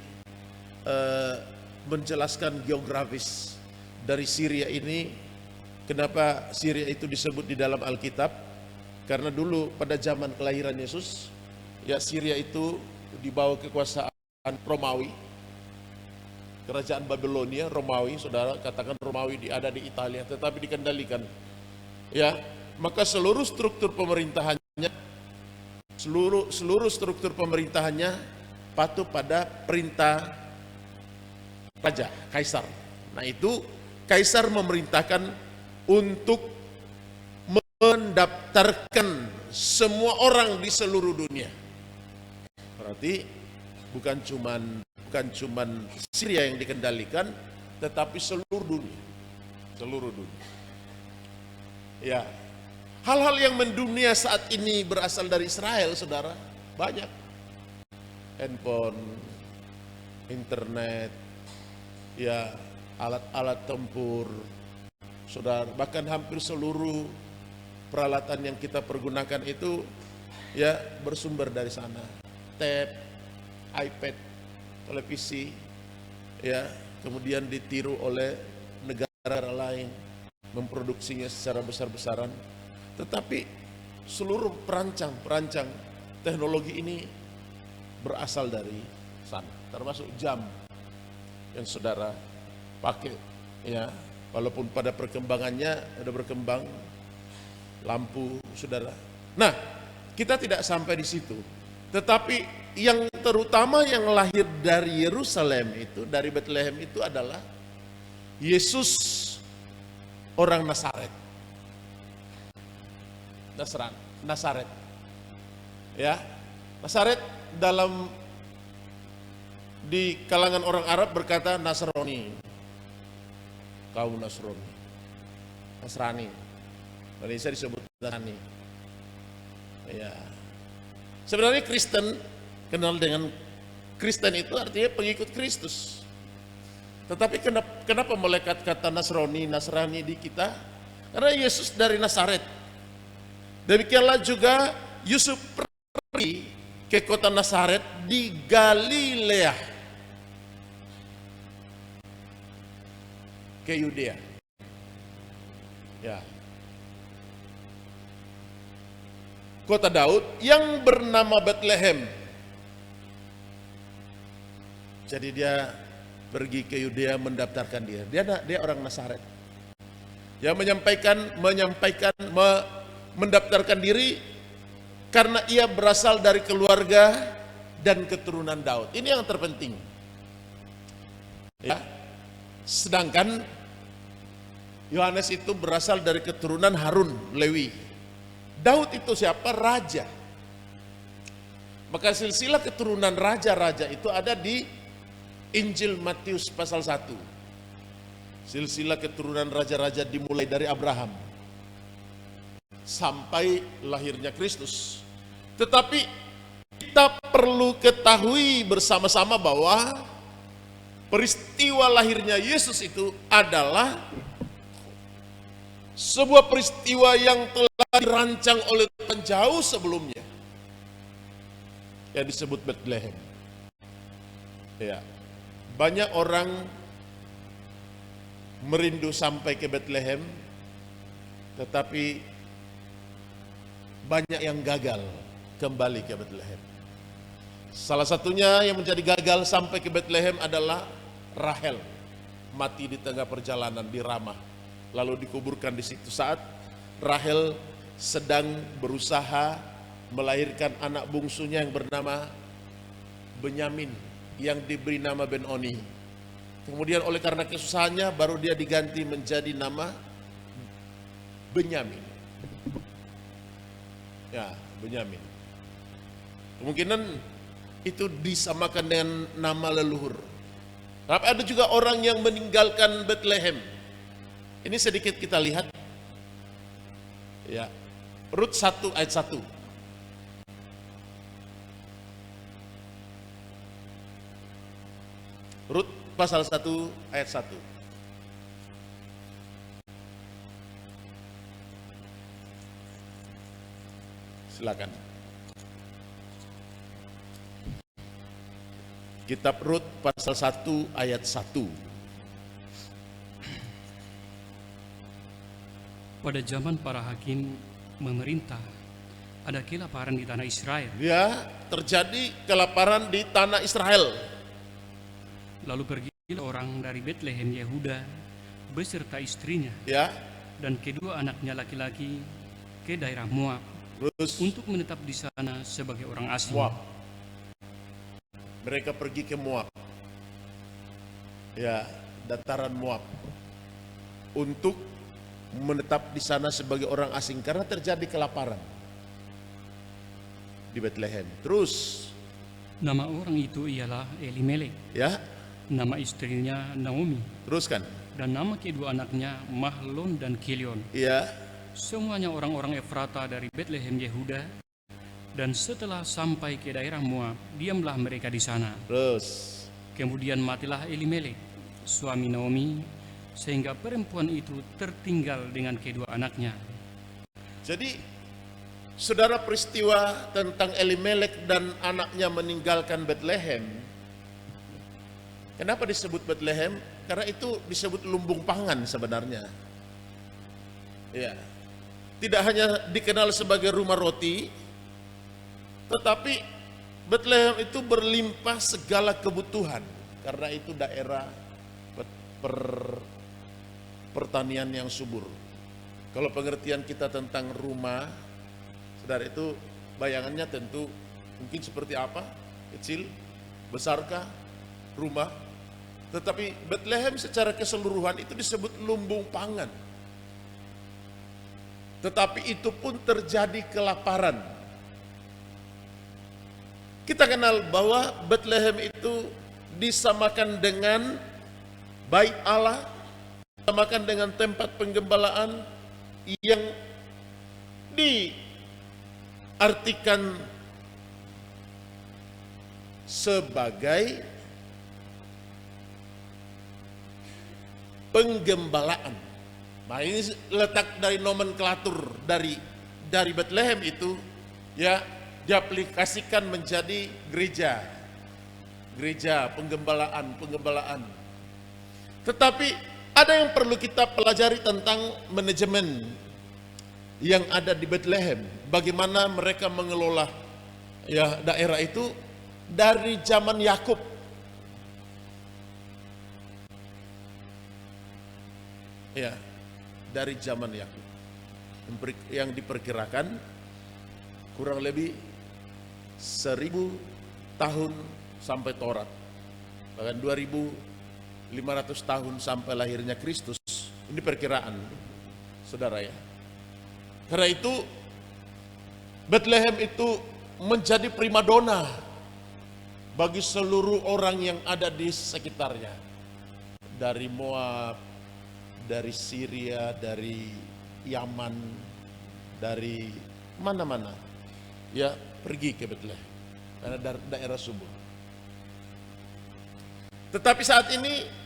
menjelaskan geografis dari Syria ini. Kenapa Syria itu disebut di dalam Alkitab? Karena dulu pada zaman kelahiran Yesus, ya, Syria itu di bawah kekuasaan Romawi. Kerajaan Babilonia, Romawi, saudara, katakan Romawi ada di Italia, tetapi dikendalikan. Ya, maka seluruh struktur pemerintahannya, seluruh struktur pemerintahannya patuh pada perintah raja, kaisar. Nah, itu kaisar memerintahkan untuk mendaftarkan semua orang di seluruh dunia. Berarti bukan cuman Syria yang dikendalikan, tetapi seluruh dunia. Seluruh dunia. Ya. Hal-hal yang mendunia saat ini berasal dari Israel, saudara. Banyak. Handphone, internet, ya, alat-alat tempur, saudara, bahkan hampir seluruh peralatan yang kita pergunakan itu, ya, bersumber dari sana. Tab, iPad, televisi, ya, kemudian ditiru oleh negara lain, memproduksinya secara besar-besaran. Tetapi seluruh perancang teknologi ini berasal dari sana, termasuk jam yang saudara pakai, ya, walaupun pada perkembangannya ada berkembang lampu, saudara. Nah, kita tidak sampai di situ. Tetapi yang terutama yang lahir dari Yerusalem itu, dari Bethlehem itu adalah Yesus orang Nazaret. Nazaret. Ya. Nazaret di kalangan orang Arab berkata Nasrani. Kau Nasrani. Indonesia disebut Nasrani. Ya. Sebenarnya Kristen, kenal dengan Kristen itu artinya pengikut Kristus. Tetapi kenapa melekat kata Nasrani di kita? Karena Yesus dari Nazaret. Demikianlah juga Yusuf pergi ke kota Nazaret di Galilea, ke Yudea. Ya. Kota Daud yang bernama Bethlehem. Jadi dia pergi ke Yudea mendaftarkan diri. Dia orang Nazaret. Dia mendaftarkan diri karena ia berasal dari keluarga dan keturunan Daud. Ini yang terpenting. Ya. Sedangkan Yohanes itu berasal dari keturunan Harun, Lewi. Daud itu siapa? Raja. Maka silsilah keturunan raja-raja itu ada di Injil Matius pasal 1. Silsilah keturunan raja-raja dimulai dari Abraham sampai lahirnya Kristus. Tetapi kita perlu ketahui bersama-sama bahwa peristiwa lahirnya Yesus itu adalah sebuah peristiwa yang telah dirancang oleh Tuhan jauh sebelumnya, yang disebut Bethlehem. Ya, banyak orang merindu sampai ke Bethlehem, tetapi banyak yang gagal kembali ke Bethlehem. Salah satunya yang menjadi gagal sampai ke Bethlehem adalah Rahel, mati di tengah perjalanan di Ramah, lalu dikuburkan di situ saat Rahel sedang berusaha melahirkan anak bungsunya yang bernama Benyamin, yang diberi nama Ben-Oni. Kemudian oleh karena kesusahannya baru dia diganti menjadi nama Benyamin. Ya, Benyamin. Kemungkinan itu disamakan dengan nama leluhur. Tapi ada juga orang yang meninggalkan Bethlehem. Ini sedikit kita lihat. Ya. Rut 1 ayat 1. Rut pasal 1 ayat 1. Silakan. Kitab Rut pasal 1 ayat 1. Pada zaman para hakim memerintah, ada kelaparan di tanah Israel. Ya, terjadi kelaparan di tanah Israel. Lalu pergilah orang dari Bethlehem Yehuda beserta istrinya Ya, dan kedua anaknya laki-laki ke daerah Moab terus untuk menetap di sana sebagai orang asing. Moab. Mereka pergi ke Moab. Ya, dataran Moab. Untuk menetap di sana sebagai orang asing karena terjadi kelaparan di Bethlehem. Terus Nama orang itu ialah Elimelek, ya, nama istrinya Naomi, teruskan. dan nama kedua anaknya Mahlon dan Kilion. Ya, Semuanya orang-orang Efrata dari Bethlehem Yehuda. Dan setelah sampai ke daerah Moab, diamlah mereka di sana. terus Kemudian matilah Elimelek, suami Naomi, sehingga perempuan itu tertinggal dengan kedua anaknya. jadi saudara, peristiwa tentang Elimelek dan anaknya meninggalkan Bethlehem. Kenapa disebut Bethlehem? Karena itu disebut lumbung pangan sebenarnya. Ya. Tidak hanya dikenal sebagai rumah roti, tetapi Bethlehem itu berlimpah segala kebutuhan. Karena itu daerah pertanian yang subur. Kalau pengertian kita tentang rumah, saudara, itu bayangannya tentu mungkin seperti apa? Kecil, besarkah rumah? Tetapi Bethlehem secara keseluruhan itu disebut lumbung pangan. Tetapi itu pun terjadi kelaparan. Kita kenal bahwa Bethlehem itu disamakan dengan Bait Allah, disamakan dengan tempat penggembalaan yang artikan sebagai penggembalaan. Nah, ini letak dari nomenklatur dari Bethlehem itu ya diaplikasikan menjadi gereja penggembalaan. Tetapi ada yang perlu kita pelajari tentang manajemen yang ada di Bethlehem, bagaimana mereka mengelola ya daerah itu dari zaman Yakub. Ya, dari zaman Yakub yang diperkirakan kurang lebih 1000 tahun sampai Taurat, bahkan 2500 tahun sampai lahirnya Kristus. Ini perkiraan, saudara ya. Karena itu Bethlehem itu menjadi primadona bagi seluruh orang yang ada di sekitarnya, dari Moab, dari Syria, dari Yaman, dari mana-mana ya pergi ke Bethlehem karena daerah subur. Tetapi saat ini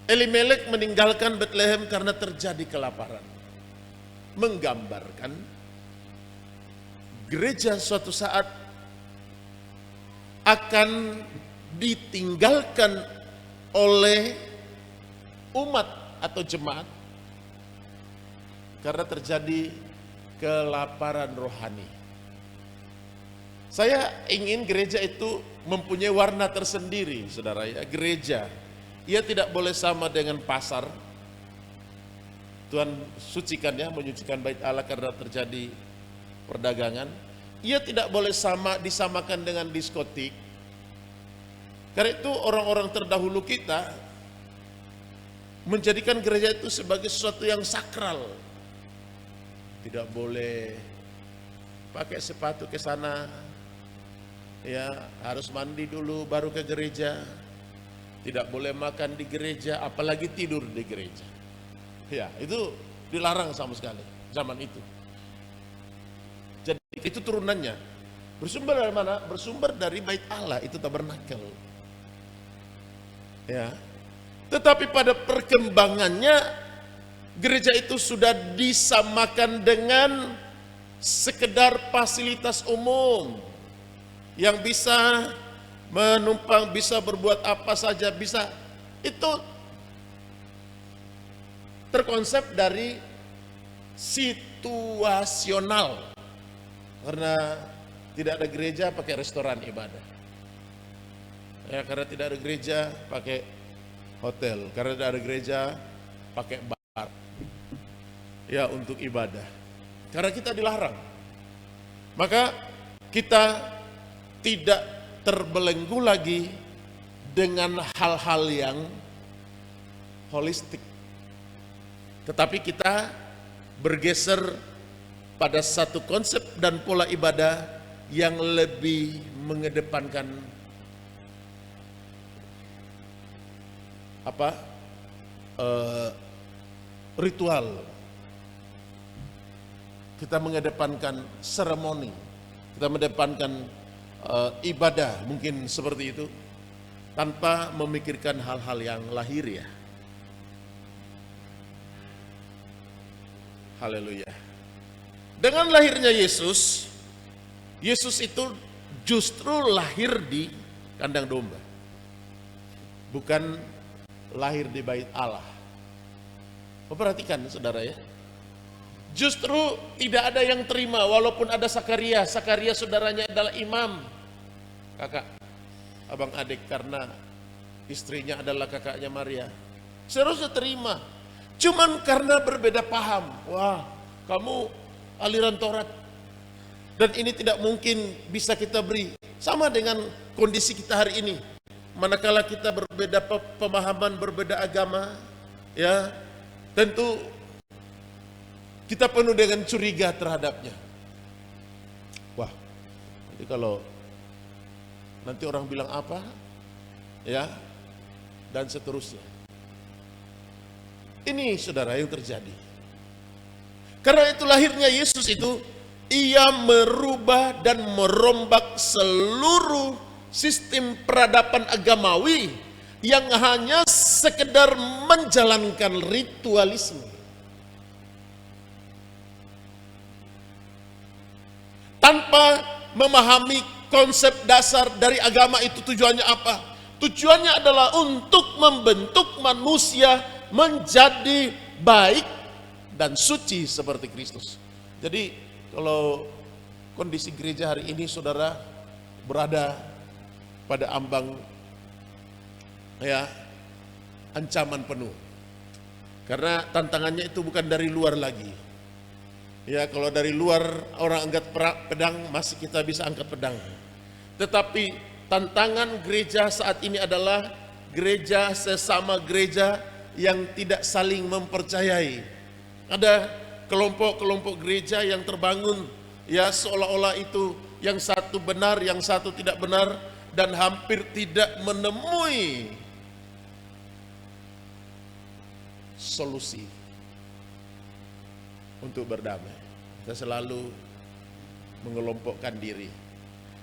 Elimelek meninggalkan Bethlehem karena terjadi kelaparan, menggambarkan gereja suatu saat akan ditinggalkan oleh umat atau jemaat karena terjadi kelaparan rohani. Saya ingin gereja itu mempunyai warna tersendiri, saudara ya. Gereja, ia tidak boleh sama dengan pasar. Tuhan sucikan ya, menyucikan bait Allah karena terjadi perdagangan. Ia tidak boleh disamakan dengan diskotik. Karena itu orang-orang terdahulu kita menjadikan gereja itu sebagai sesuatu yang sakral. Tidak boleh pakai sepatu ke sana, ya harus mandi dulu baru ke gereja. Tidak boleh makan di gereja, apalagi tidur di gereja. Ya, itu dilarang sama sekali zaman itu. Jadi itu turunannya. Bersumber dari mana? Bersumber dari bait Allah, itu tabernakel. Ya. Tetapi pada perkembangannya gereja itu sudah disamakan dengan sekedar fasilitas umum yang bisa menumpang, bisa berbuat apa saja, bisa. Itu terkonsep dari situasional. Karena tidak ada gereja pakai restoran ibadah. Ya, karena tidak ada gereja pakai hotel. Karena tidak ada gereja pakai bar. Ya, untuk ibadah. Karena kita dilarang. Maka kita tidak terbelenggu lagi dengan hal-hal yang holistik. Tetapi kita bergeser pada satu konsep dan pola ibadah yang lebih mengedepankan ritual. Kita mengedepankan seremoni, kita mengedepankan ibadah, mungkin seperti itu, tanpa memikirkan hal-hal yang lahiriah. Haleluya. Dengan lahirnya Yesus itu justru lahir di kandang domba, bukan lahir di bait Allah. Perhatikan saudara ya, justru tidak ada yang terima walaupun ada Sakaria. Sakaria saudaranya adalah imam, kakak, abang adik, karena istrinya adalah kakaknya Maria. Seharusnya terima, cuman karena berbeda paham. Wah, kamu aliran Taurat dan ini tidak mungkin bisa kita beri. Sama dengan kondisi kita hari ini. Manakala kita berbeda pemahaman, berbeda agama, ya tentu kita penuh dengan curiga terhadapnya. Wah, jadi kalau nanti orang bilang apa, ya, dan seterusnya. Ini saudara yang terjadi. Karena itu lahirnya Yesus itu, ia merubah dan merombak seluruh sistem peradaban agamawi yang hanya sekedar menjalankan ritualisme. Tanpa memahami konsep dasar dari agama itu, tujuannya apa? Tujuannya adalah untuk membentuk manusia menjadi baik dan suci seperti Kristus. Jadi kalau kondisi gereja hari ini saudara berada pada ambang ancaman penuh. Karena tantangannya itu bukan dari luar lagi. Ya, kalau dari luar orang angkat pedang, masih kita bisa angkat pedang. Tetapi tantangan gereja saat ini adalah gereja sesama gereja yang tidak saling mempercayai. Ada kelompok-kelompok gereja yang terbangun, ya seolah-olah itu yang satu benar, yang satu tidak benar, dan hampir tidak menemui solusi untuk berdamai. Kita selalu mengelompokkan diri.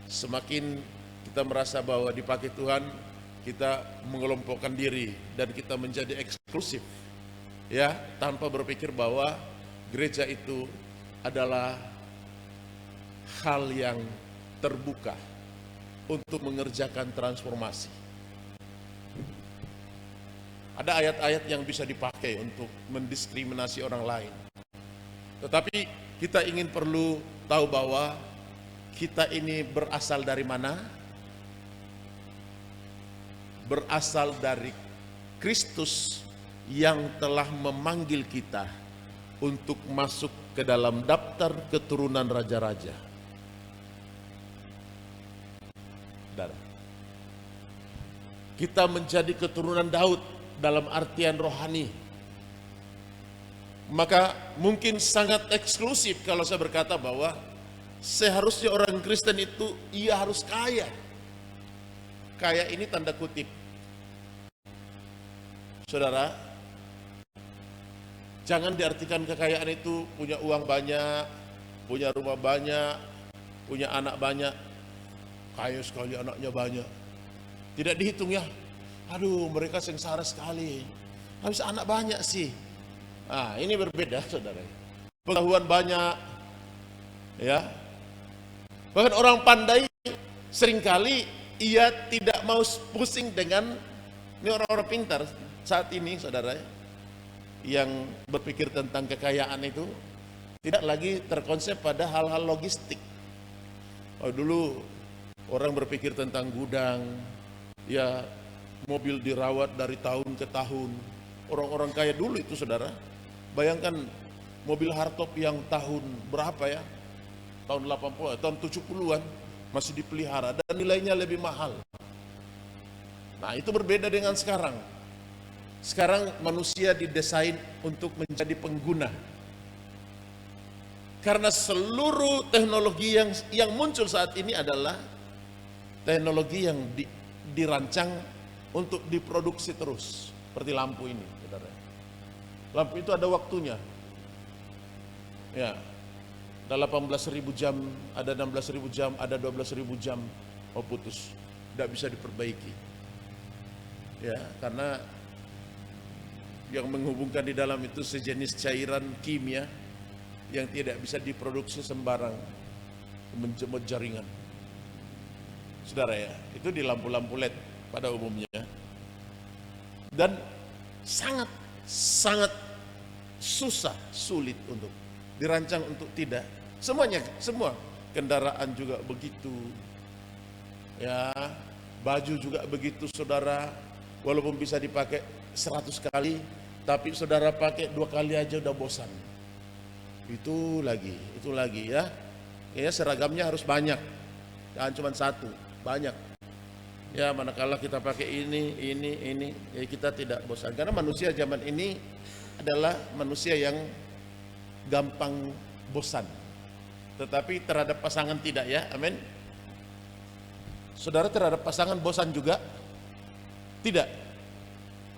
Semakin kita merasa bahwa dipakai Tuhan, kita mengelompokkan diri dan kita menjadi eksklusif, ya, tanpa berpikir bahwa gereja itu adalah hal yang terbuka untuk mengerjakan transformasi. Ada ayat-ayat yang bisa dipakai untuk mendiskriminasi orang lain. Tetapi kita perlu tahu bahwa kita ini berasal dari mana? Berasal dari Kristus yang telah memanggil kita untuk masuk ke dalam daftar keturunan raja-raja. Kita menjadi keturunan Daud dalam artian rohani. Maka mungkin sangat eksklusif kalau saya berkata bahwa seharusnya orang Kristen itu ia harus kaya. Kaya ini tanda kutip. Saudara, jangan diartikan kekayaan itu punya uang banyak, punya rumah banyak, punya anak banyak. Kaya sekali anaknya banyak. Tidak dihitung ya. Aduh, mereka sengsara sekali. Habis anak banyak sih. Nah, ini berbeda, saudara. Pengetahuan banyak, ya. Bahkan orang pandai seringkali ia tidak mau pusing dengan ini orang-orang pintar saat ini, saudara, yang berpikir tentang kekayaan itu tidak lagi terkonsep pada hal-hal logistik. Oh, dulu orang berpikir tentang gudang, ya, mobil dirawat dari tahun ke tahun. Orang-orang kaya dulu itu, saudara, bayangkan mobil hardtop yang tahun berapa ya? Tahun 80, tahun 70-an masih dipelihara dan nilainya lebih mahal. Nah, itu berbeda dengan sekarang. Sekarang manusia didesain untuk menjadi pengguna. Karena seluruh teknologi yang muncul saat ini adalah teknologi yang dirancang untuk diproduksi terus. Seperti lampu ini, saudara. Lampu itu ada waktunya. Ya, ada 18.000 jam, ada 16.000 jam, ada 12.000 jam, mau putus, tidak bisa diperbaiki. Ya, karena yang menghubungkan di dalam itu sejenis cairan kimia yang tidak bisa diproduksi sembarang, menjemur jaringan. Saudara ya, itu di lampu-lampu LED pada umumnya. Dan sangat sulit untuk dirancang untuk tidak. Semua kendaraan juga begitu. Ya, baju juga begitu, saudara. Walaupun bisa dipakai 100 kali, tapi saudara pakai 2 kali aja udah bosan. Itu lagi ya. Ya, seragamnya harus banyak. Jangan cuma satu, banyak. Ya, manakala kita pakai ini, ya kita tidak bosan. Karena manusia zaman ini adalah manusia yang gampang bosan. Tetapi terhadap pasangan tidak, ya, amin. Saudara terhadap pasangan bosan juga? Tidak.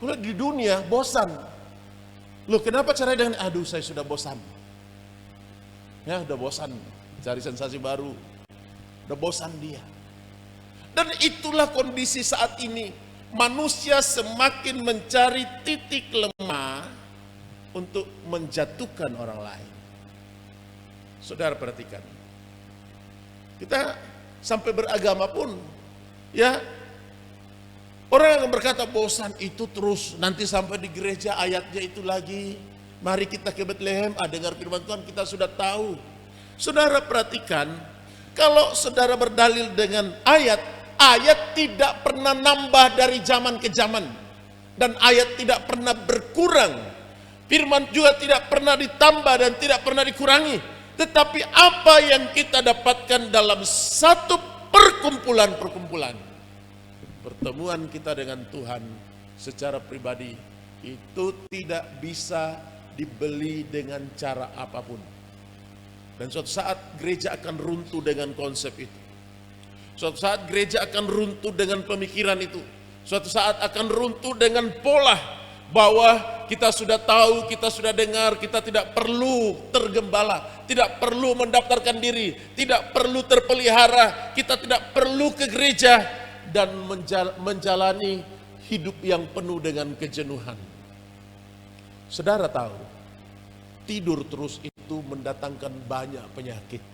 Kalau di dunia bosan. Loh, kenapa caranya dengan aduh saya sudah bosan. Ya, udah bosan cari sensasi baru. Udah bosan dia. Dan itulah kondisi saat ini. Manusia semakin mencari titik lemah untuk menjatuhkan orang lain. Saudara perhatikan. Kita sampai beragama pun, ya, orang yang berkata bosan itu terus, nanti sampai di gereja ayatnya itu lagi. Mari kita ke Bethlehem, dengar firman Tuhan kita sudah tahu. Saudara perhatikan, kalau saudara berdalil dengan ayat tidak pernah nambah dari zaman ke zaman. Dan ayat tidak pernah berkurang. Firman juga tidak pernah ditambah dan tidak pernah dikurangi. Tetapi apa yang kita dapatkan dalam satu perkumpulan-perkumpulan, pertemuan kita dengan Tuhan secara pribadi, itu tidak bisa dibeli dengan cara apapun. Dan suatu saat gereja akan runtuh dengan konsep itu. Suatu saat gereja akan runtuh dengan pemikiran itu. Suatu saat akan runtuh dengan pola bahwa kita sudah tahu, kita sudah dengar, kita tidak perlu tergembala, tidak perlu mendaftarkan diri, tidak perlu terpelihara, kita tidak perlu ke gereja dan menjalani hidup yang penuh dengan kejenuhan. Saudara tahu, tidur terus itu mendatangkan banyak penyakit.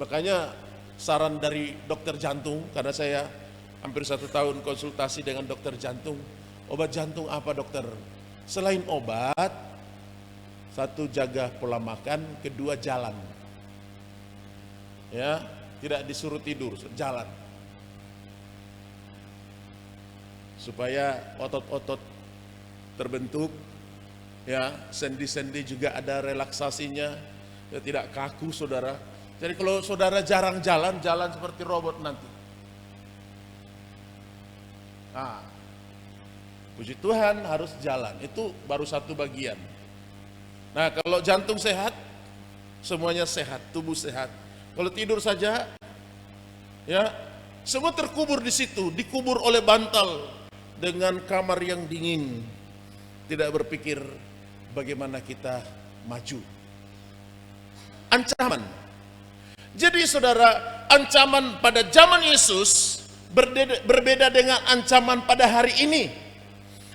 Makanya saran dari dokter jantung, karena saya hampir 1 tahun konsultasi dengan dokter jantung. Obat jantung apa dokter? Selain obat, 1 jaga pola makan, 2 jalan. Ya, tidak disuruh tidur, jalan. Supaya otot-otot terbentuk, ya, sendi-sendi juga ada relaksasinya, ya, tidak kaku saudara. Jadi kalau saudara jarang jalan seperti robot nanti. Nah, puji Tuhan harus jalan, itu baru satu bagian. Nah, kalau jantung sehat, semuanya sehat, tubuh sehat. Kalau tidur saja, ya, semua terkubur di situ, dikubur oleh bantal dengan kamar yang dingin. Tidak berpikir bagaimana kita maju. Ancaman. Jadi saudara, ancaman pada zaman Yesus berbeda dengan ancaman pada hari ini.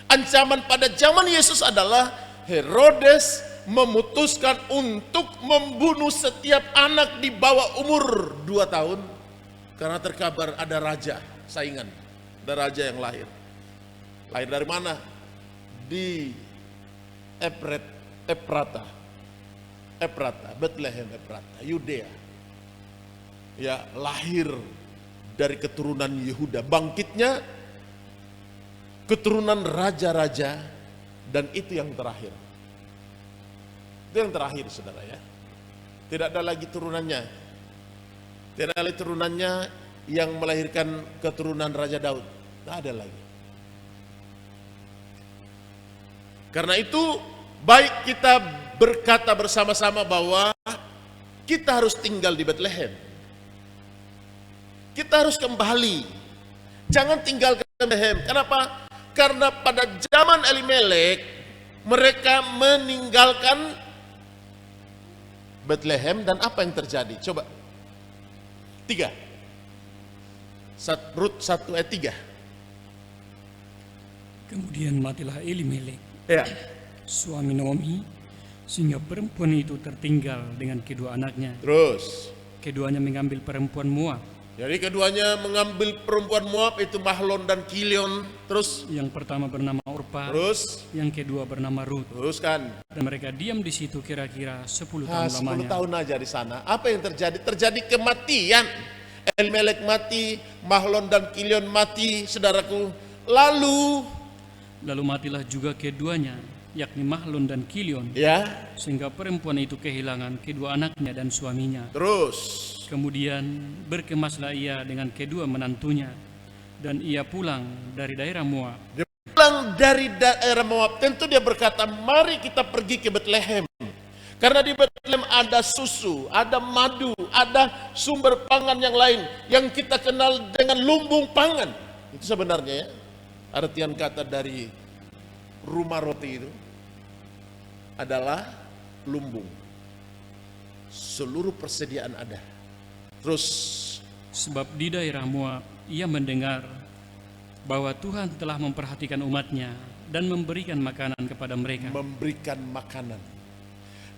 Ancaman pada zaman Yesus adalah Herodes memutuskan untuk membunuh setiap anak di bawah umur 2 tahun. Karena terkabar ada raja saingan, ada raja yang lahir. Lahir dari mana? Di Ephrata, Bethlehem Ephrata, Yudea. Ya, lahir dari keturunan Yehuda, bangkitnya keturunan raja-raja, dan itu yang terakhir. Itu yang terakhir saudara ya. Tidak ada lagi turunannya. Tidak ada lagi turunannya yang melahirkan keturunan Raja Daud. Tidak ada lagi. Karena itu baik kita berkata bersama-sama bahwa kita harus tinggal di Bethlehem. Kita harus kembali. Jangan tinggal ke Bethlehem. Kenapa? Karena pada zaman Elimelek mereka meninggalkan Bethlehem, dan apa yang terjadi? Coba 3 Rut 1 ayat 3. Kemudian matilah Elimelek, Ya. suami Naomi, sehingga perempuan itu tertinggal dengan kedua anaknya. Terus Keduanya mengambil perempuan Moab. jadi keduanya mengambil perempuan Moab, itu Mahlon dan Kilion. Terus Yang pertama bernama Orpa, yang kedua bernama Rut. kan. Dan mereka diam di situ kira-kira 10 tahun 10 lamanya. tahun aja di sana. Apa yang terjadi? Terjadi kematian. Elimelek mati, Mahlon dan Kilion mati, saudaraku. Lalu matilah juga keduanya, yakni Mahlon dan Kilion, ya, sehingga perempuan itu kehilangan kedua anaknya dan suaminya. terus Kemudian berkemaslah ia dengan kedua menantunya, dan ia pulang dari daerah Moab. dia pulang dari daerah Moab. Tentu dia berkata, mari kita pergi ke Bethlehem. Karena di Bethlehem ada susu, ada madu, ada sumber pangan yang lain yang kita kenal dengan lumbung pangan. Itu sebenarnya ya, artian kata dari rumah roti itu adalah lumbung. seluruh persediaan ada. Terus Sebab di daerah Moab ia mendengar bahwa Tuhan telah memperhatikan umatnya dan memberikan makanan kepada mereka. memberikan makanan.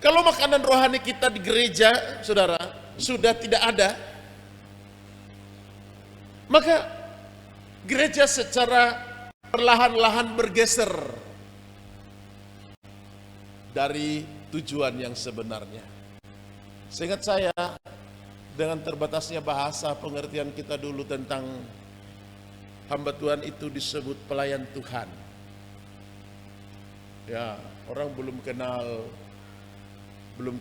Kalau makanan rohani kita di gereja, saudara, sudah tidak ada, maka gereja secara perlahan-lahan bergeser dari tujuan yang sebenarnya. Seingat saya, dengan terbatasnya bahasa pengertian kita dulu tentang hamba Tuhan itu disebut pelayan Tuhan. Ya, orang belum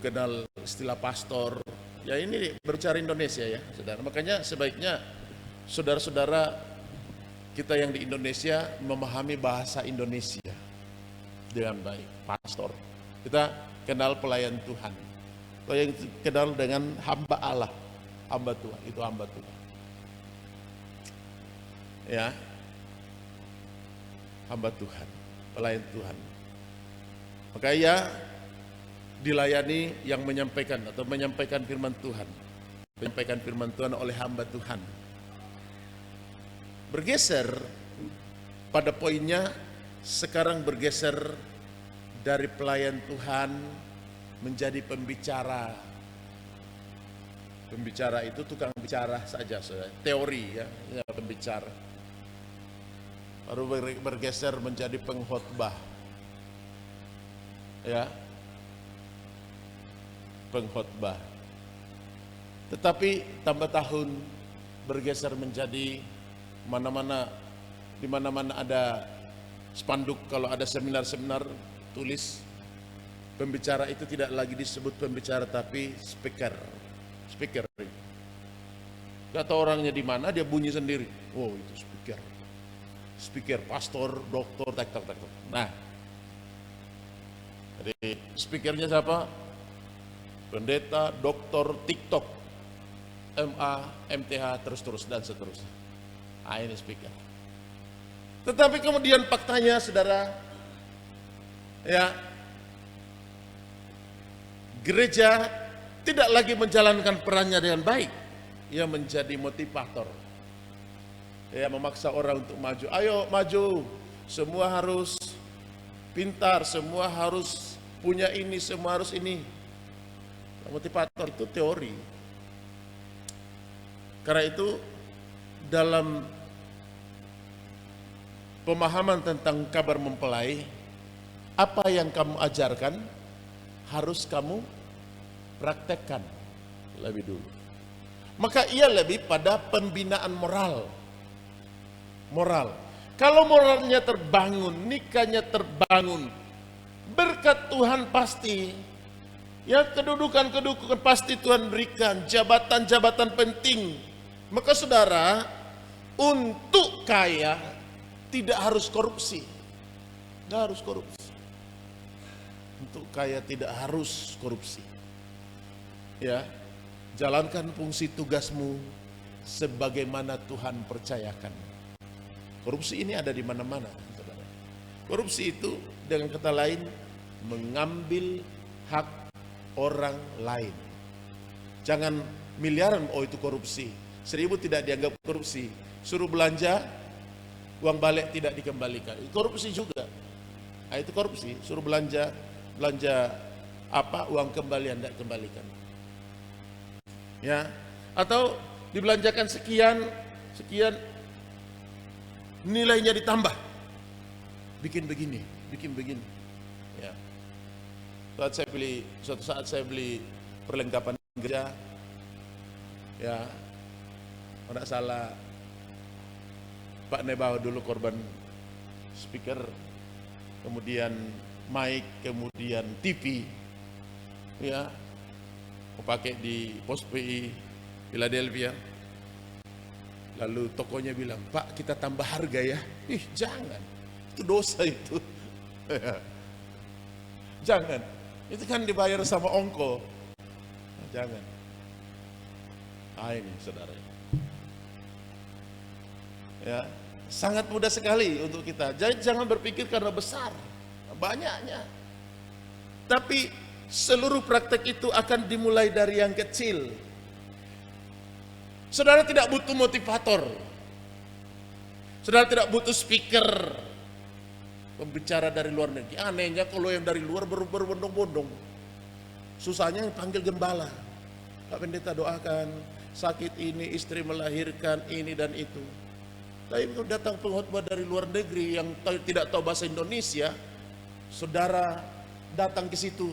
kenal istilah pastor. Ya, ini berbicara Indonesia ya, saudara. Makanya sebaiknya saudara-saudara kita yang di Indonesia memahami bahasa Indonesia dengan baik. Pastor, kita kenal pelayan Tuhan. Yang kenal dengan hamba Allah, hamba Tuhan, itu hamba Tuhan. Ya, hamba Tuhan, pelayan Tuhan. Maka ia dilayani yang menyampaikan atau menyampaikan firman Tuhan, menyampaikan firman Tuhan oleh hamba Tuhan. Bergeser pada poinnya, sekarang bergeser dari pelayan Tuhan menjadi pembicara. Pembicara itu tukang bicara saja, teori ya, pembicara. Baru bergeser menjadi pengkhotbah. Ya. Pengkhotbah. Tetapi tambah tahun bergeser menjadi di mana-mana ada spanduk, kalau ada seminar-seminar tulis pembicara itu tidak lagi disebut pembicara tapi speaker. Gak tahu orangnya di mana, dia bunyi sendiri. Oh, itu speaker, pastor, doktor, tak. Nah, jadi speakernya siapa? Pendeta, doktor, TikTok, MA, MTH, terus dan seterusnya. Ah, ini speaker. Tetapi kemudian faktanya, saudara, ya, gereja tidak lagi menjalankan perannya dengan baik. Ia menjadi motivator. Ia memaksa orang untuk maju. Ayo maju, semua harus pintar, semua harus punya ini, semua harus ini. Motivator itu teori. Karena itu dalam pemahaman tentang kabar mempelai, apa yang kamu ajarkan harus kamu praktekkan lebih dulu. Maka ia lebih pada pembinaan moral. Kalau moralnya terbangun, nikahnya terbangun, berkat Tuhan pasti. Ya, kedudukan pasti Tuhan berikan, jabatan-jabatan penting. Maka saudara, untuk kaya tidak harus korupsi. Tidak harus korupsi. Untuk kaya tidak harus korupsi. Ya, jalankan fungsi tugasmu sebagaimana Tuhan percayakan. Korupsi ini ada di mana-mana, saudara. Korupsi itu dengan kata lain mengambil hak orang lain. Jangan miliaran, oh itu korupsi. 1.000 tidak dianggap korupsi. Suruh belanja, uang balik tidak dikembalikan. Itu korupsi juga. Nah, itu korupsi. Suruh belanja apa, uang kembalian tidak kembalikan. Ya, atau dibelanjakan sekian nilainya ditambah, bikin begini. Ya, suatu saat saya beli perlengkapan gereja, ya, tidak salah Pak Nebao dulu korban speaker, kemudian mic, kemudian TV, ya, mau pakai di Pos PI Philadelphia. Lalu tokonya bilang, Pak, kita tambah harga ya. Ih, jangan, itu dosa itu. Jangan, itu kan dibayar sama ongko. Nah, jangan. Ah, ini saudara. Ya, sangat mudah sekali untuk kita. Jadi jangan berpikir karena besar, banyaknya. Tapi seluruh praktek itu akan dimulai dari yang kecil. Saudara tidak butuh motivator. Saudara tidak butuh speaker, pembicara dari luar negeri. Anehnya kalau yang dari luar berbondong-bondong. Susahnya panggil gembala. Pak Pendeta doakan, sakit ini, istri melahirkan ini dan itu. Tapi kalau datang pengkhotbah dari luar negeri yang tidak tahu bahasa Indonesia, saudara datang ke situ.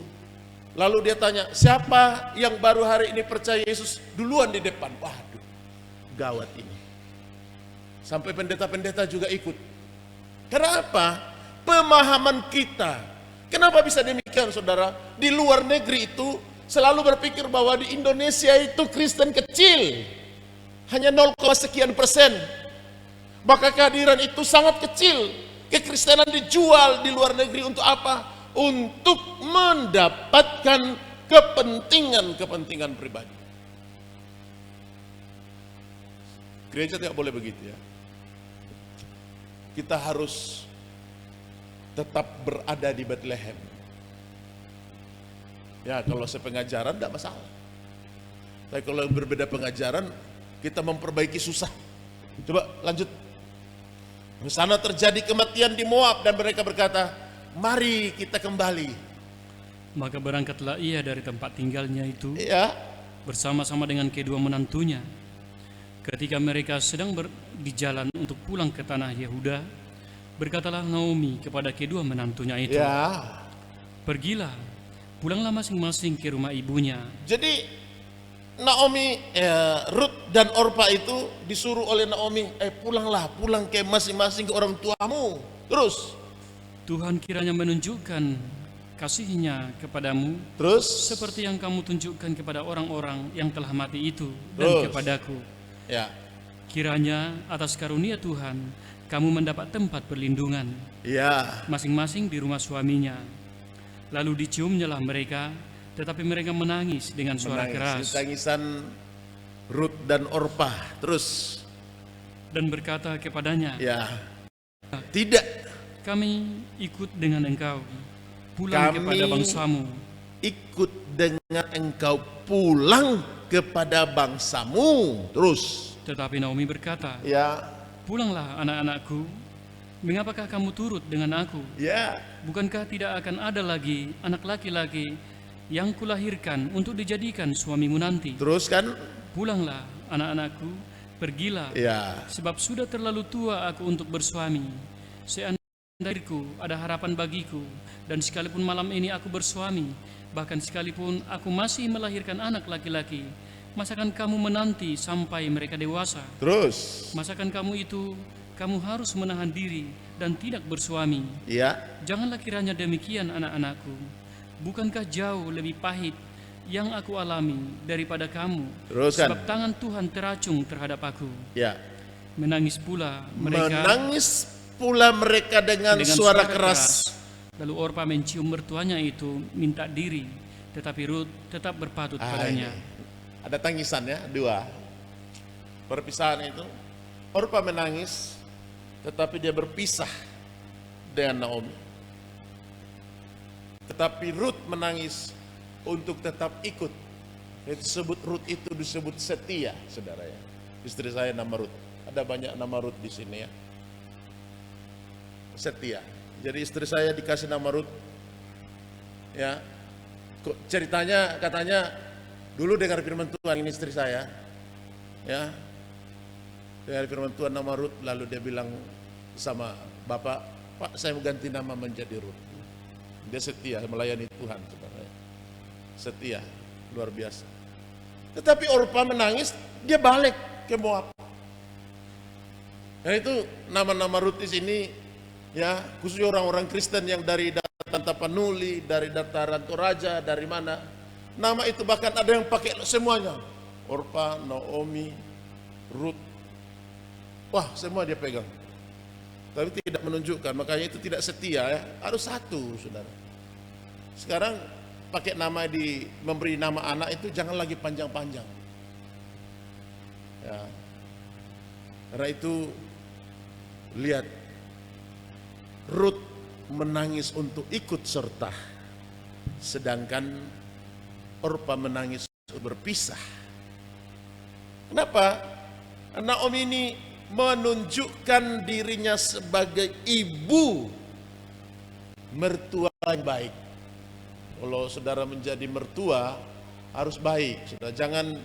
Lalu dia tanya, siapa yang baru hari ini percaya Yesus duluan di depan? Waduh, gawat ini. Sampai pendeta-pendeta juga ikut. Kenapa? Pemahaman kita. Kenapa bisa demikian, saudara? Di luar negeri itu selalu berpikir bahwa di Indonesia itu Kristen kecil. Hanya 0, sekian persen. Maka kehadiran itu sangat kecil. Kekristenan dijual di luar negeri untuk apa? Untuk mendapatkan kepentingan pribadi. Gereja tidak boleh begitu ya. Kita harus tetap berada di Bethlehem. Ya, kalau sepengajaran tidak masalah. Tapi kalau berbeda pengajaran, kita memperbaiki susah. Coba lanjut. Di sana terjadi kematian di Moab dan mereka berkata, mari kita kembali. Maka berangkatlah ia dari tempat tinggalnya itu Ya, bersama-sama dengan kedua menantunya. Ketika mereka sedang di jalan untuk pulang ke tanah Yehuda, berkatalah Naomi kepada kedua menantunya itu, ya. pergilah, pulanglah masing-masing ke rumah ibunya. Jadi Naomi, Ruth dan Orpa itu disuruh oleh Naomi, pulang ke masing-masing ke orang tuamu. Terus Tuhan kiranya menunjukkan kasih-Nya kepadamu, Terus seperti yang kamu tunjukkan kepada orang-orang yang telah mati itu dan Terus. kepadaku. ya, Kiranya atas karunia Tuhan kamu mendapat tempat perlindungan ya, masing-masing di rumah suaminya. Lalu diciumnyalah mereka, tetapi mereka menangis dengan suara keras tangisan Ruth dan Orpa. Terus dan berkata kepadanya, ya, tidak, kami ikut dengan engkau pulang Kami kepada bangsamu. ikut dengan engkau pulang kepada bangsamu. Terus Tetapi Naomi berkata, ya, pulanglah anak-anakku, mengapakah kamu turut dengan aku? ya, Bukankah tidak akan ada lagi anak laki-laki yang kulahirkan untuk dijadikan suamimu nanti? terus kan, Pulanglah anak-anakku, pergilah, ya, sebab sudah terlalu tua aku untuk bersuami. Seandainya ada harapan bagiku, dan sekalipun malam ini aku bersuami, bahkan sekalipun aku masih melahirkan anak laki-laki, masakan kamu menanti sampai mereka dewasa? terus Masakan kamu itu, kamu harus menahan diri dan tidak bersuami. ya, Janganlah kiranya demikian anak-anakku. Bukankah jauh lebih pahit yang aku alami daripada kamu? Terus kan? Sebab tangan Tuhan teracung terhadap aku. ya. Menangis pula mereka Menangis pula mereka dengan suara keras. Lalu Orpa mencium mertuanya itu minta diri, tetapi Ruth tetap berpatut padanya. Ini. Ada tangisan ya, 2. Perpisahan itu, Orpa menangis, tetapi dia berpisah dengan Naomi. Tetapi Ruth menangis untuk tetap ikut. Ruth itu disebut setia, saudara ya. Istri saya nama Ruth. Ada banyak nama Ruth di sini ya. Setia. Jadi istri saya dikasih nama Ruth. Ya. Ceritanya katanya dulu dengar firman Tuhan, ini istri saya. Ya. Dengar firman Tuhan nama Ruth, lalu dia bilang sama bapak, Pak, saya mau ganti nama menjadi Ruth. Dia setia melayani Tuhan, saudara. Setia, luar biasa. Tetapi Orpa menangis, dia balik ke Moab. Dan itu nama-nama Ruth di sini, ya, khususnya orang-orang Kristen yang dari dataran Tapanuli, dari dataran Toraja, dari mana. Nama itu bahkan ada yang pakai semuanya. Orpa, Naomi, Ruth. Wah, semua dia pegang. Tapi tidak menunjukkan, makanya itu tidak setia ya. Harus satu, saudara. Sekarang pakai nama memberi nama anak itu jangan lagi panjang-panjang. Ya. Karena itu lihat, Ruth menangis untuk ikut serta sedangkan Orpa menangis berpisah. Kenapa? Naomi ini menunjukkan dirinya sebagai ibu mertua yang baik. Kalau saudara menjadi mertua harus baik, saudara. Jangan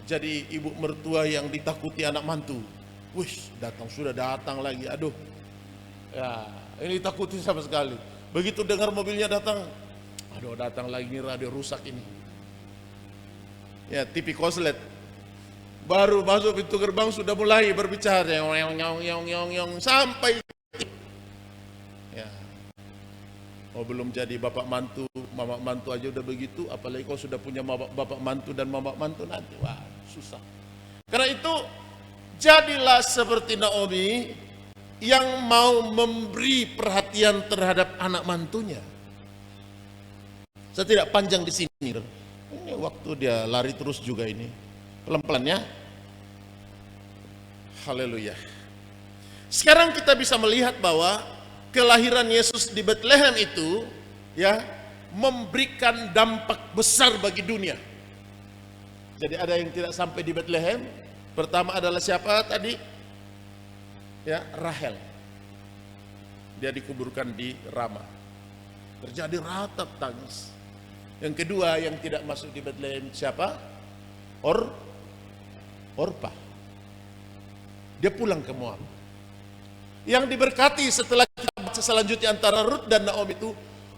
jadi ibu mertua yang ditakuti anak mantu. Wih, sudah datang lagi. Aduh, ya ini takuti sama sekali. Begitu dengar mobilnya datang, aduh datang lagi, ini radio rusak ini. Ya, TV konslet. Baru masuk pintu gerbang sudah mulai berbicara, yong sampai. Ya, belum jadi bapak mantu, mama mantu aja udah begitu, apalagi kau sudah punya bapak mantu dan mama mantu nanti, wah susah. Karena itu jadilah seperti Naomi yang mau memberi perhatian terhadap anak mantunya. Saya tidak panjang di sini. Ini waktu dia lari terus juga ini. Pelan-pelan ya. Haleluya. Sekarang kita bisa melihat bahwa kelahiran Yesus di Bethlehem itu ya memberikan dampak besar bagi dunia. Jadi ada yang tidak sampai di Bethlehem. Pertama adalah siapa tadi? Ya, Rahel. Dia dikuburkan di Rama. Terjadi ratap tangis. Yang kedua yang tidak masuk di Bethlehem siapa? Orpa. Dia pulang ke Moab. Yang diberkati setelah kita baca selanjutnya antara Rut dan Naomi itu,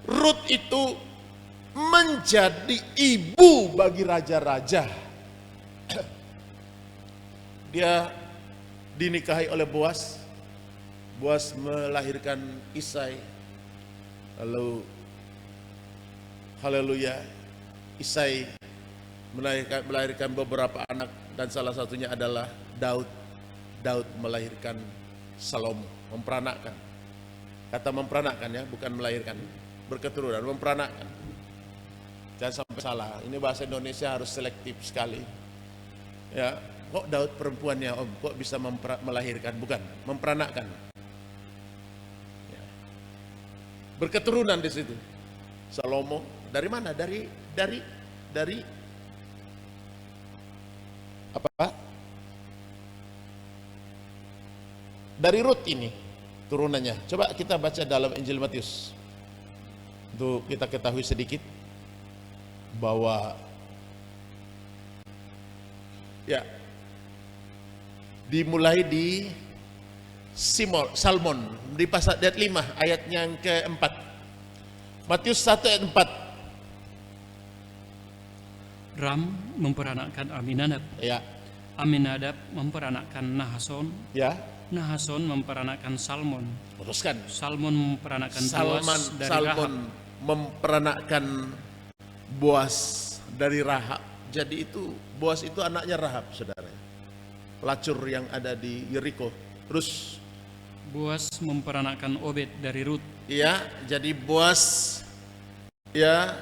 Rut itu menjadi ibu bagi raja-raja. Dia dinikahi oleh Boas. Boas melahirkan Isai. Lalu haleluya, Isai melahirkan beberapa anak dan salah satunya adalah Daud. Daud melahirkan Salomo, memperanakkan. Kata memperanakkan ya, bukan melahirkan, berketurunan, memperanakkan. Jangan sampai salah, ini bahasa Indonesia harus selektif sekali. Ya, kok Daud perempuannya om, kok bisa melahirkan? Bukan, memperanakkan. Ya. Berketurunan di situ. Salomo dari mana? Dari apa? Dari Rut ini turunannya. Coba kita baca dalam Injil Matius. Untuk kita ketahui sedikit bahwa ya dimulai di Salmon di pasal 5 ayat yang keempat. Matius 1 ayat 4. Ram memperanakkan Aminadab. Ya. Aminadab memperanakkan Nahason. Ya. Nahason memperanakkan Salmon. Teruskan. Salmon memperanakkan Boas dari Salmon Rahab. memperanakkan Boas dari Rahab. Jadi itu Boas itu anaknya Rahab, saudara. Pelacur yang ada di Yeriko. Terus Boas memperanakkan Obed dari Rut. ya, jadi Boas ya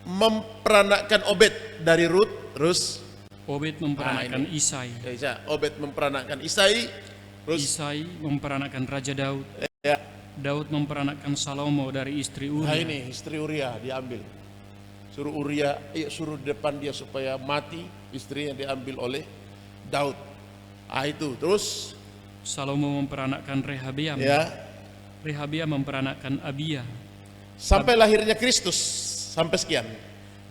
memperanakkan Obed dari Rut. Terus Obed memperanakkan Isai. ya, Obed memperanakkan Isai. Terus Isai memperanakkan Raja Daud. ya, Daud memperanakkan Salomo dari istri nah Uria. ini istri Uria diambil. Suruh Uria, suruh depan dia supaya mati, istrinya diambil oleh Daud. Itu terus Salomo memperanakkan Rehabeam. ya Rehabeam memperanakkan Abia. sampai lahirnya Kristus sampai sekian.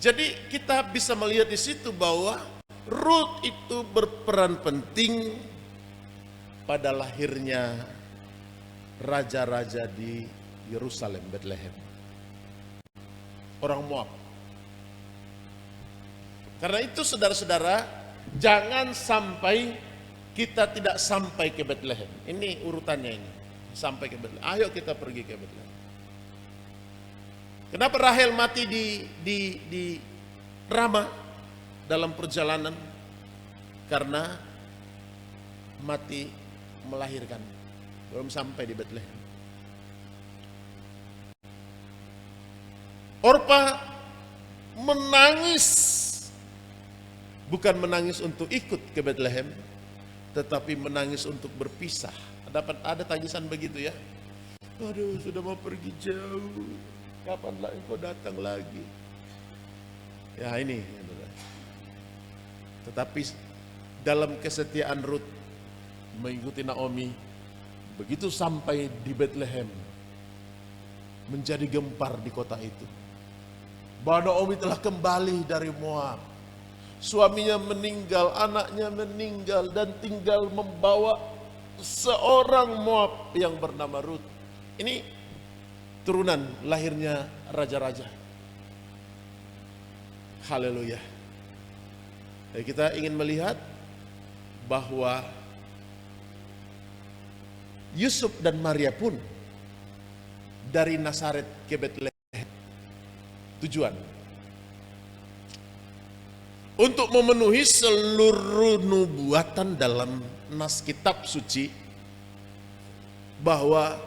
Jadi kita bisa melihat di situ bahwa Rut itu berperan penting pada lahirnya raja-raja di Yerusalem, Bethlehem. Orang Moab. Karena itu saudara-saudara, jangan sampai kita tidak sampai ke Bethlehem. Ini urutannya ini. Sampai ke Bethlehem. Ayo kita pergi ke Bethlehem. Kenapa Rahel mati di Rama dalam perjalanan? Karena mati melahirkan, belum sampai di Bethlehem. Orpa menangis, bukan menangis untuk ikut ke Bethlehem, tetapi menangis untuk berpisah. Ada tangisan begitu ya. Aduh, sudah mau pergi jauh. kapanlah engkau datang lagi. Ya ini. Tetapi dalam kesetiaan Rut mengikuti Naomi, begitu sampai di Bethlehem, menjadi gempar di kota itu. Bahwa Naomi telah kembali dari Moab. Suaminya meninggal, anaknya meninggal, dan tinggal membawa seorang Moab yang bernama Rut. Ini turunan lahirnya raja-raja. Haleluya. Kita ingin melihat bahwa Yusuf dan Maria pun dari Nazaret ke Bethlehem. Tujuan untuk memenuhi seluruh nubuatan dalam nas kitab suci bahwa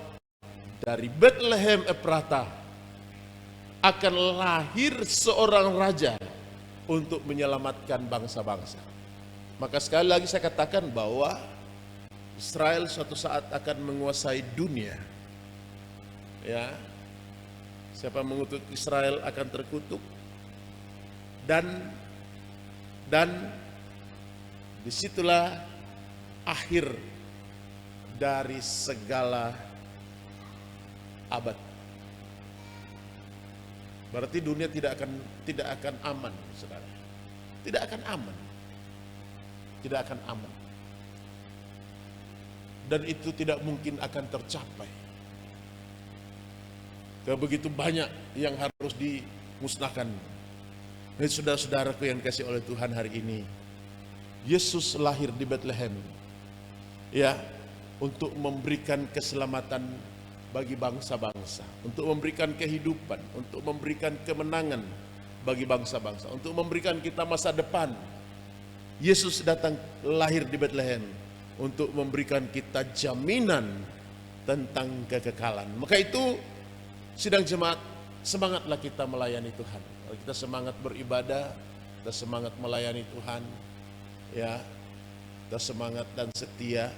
dari Bethlehem Efrata akan lahir seorang raja untuk menyelamatkan bangsa-bangsa. Maka sekali lagi saya katakan bahwa Israel suatu saat akan menguasai dunia. Ya, siapa mengutuk Israel akan terkutuk. Dan disitulah akhir dari segala abad. Berarti dunia tidak akan aman, saudara. Tidak akan aman. Tidak akan aman. Dan itu tidak mungkin akan tercapai. Begitu banyak yang harus dimusnahkan. Ini saudara-saudaraku yang dikasih oleh Tuhan hari ini, Yesus lahir di Bethlehem, ya, untuk memberikan keselamatan bagi bangsa-bangsa, untuk memberikan kehidupan, untuk memberikan kemenangan bagi bangsa-bangsa, untuk memberikan kita masa depan. Yesus datang lahir di Bethlehem untuk memberikan kita jaminan tentang kekekalan. Maka itu sidang jemaat, semangatlah kita melayani Tuhan. Kita semangat beribadah, kita semangat melayani Tuhan, ya, kita semangat dan setia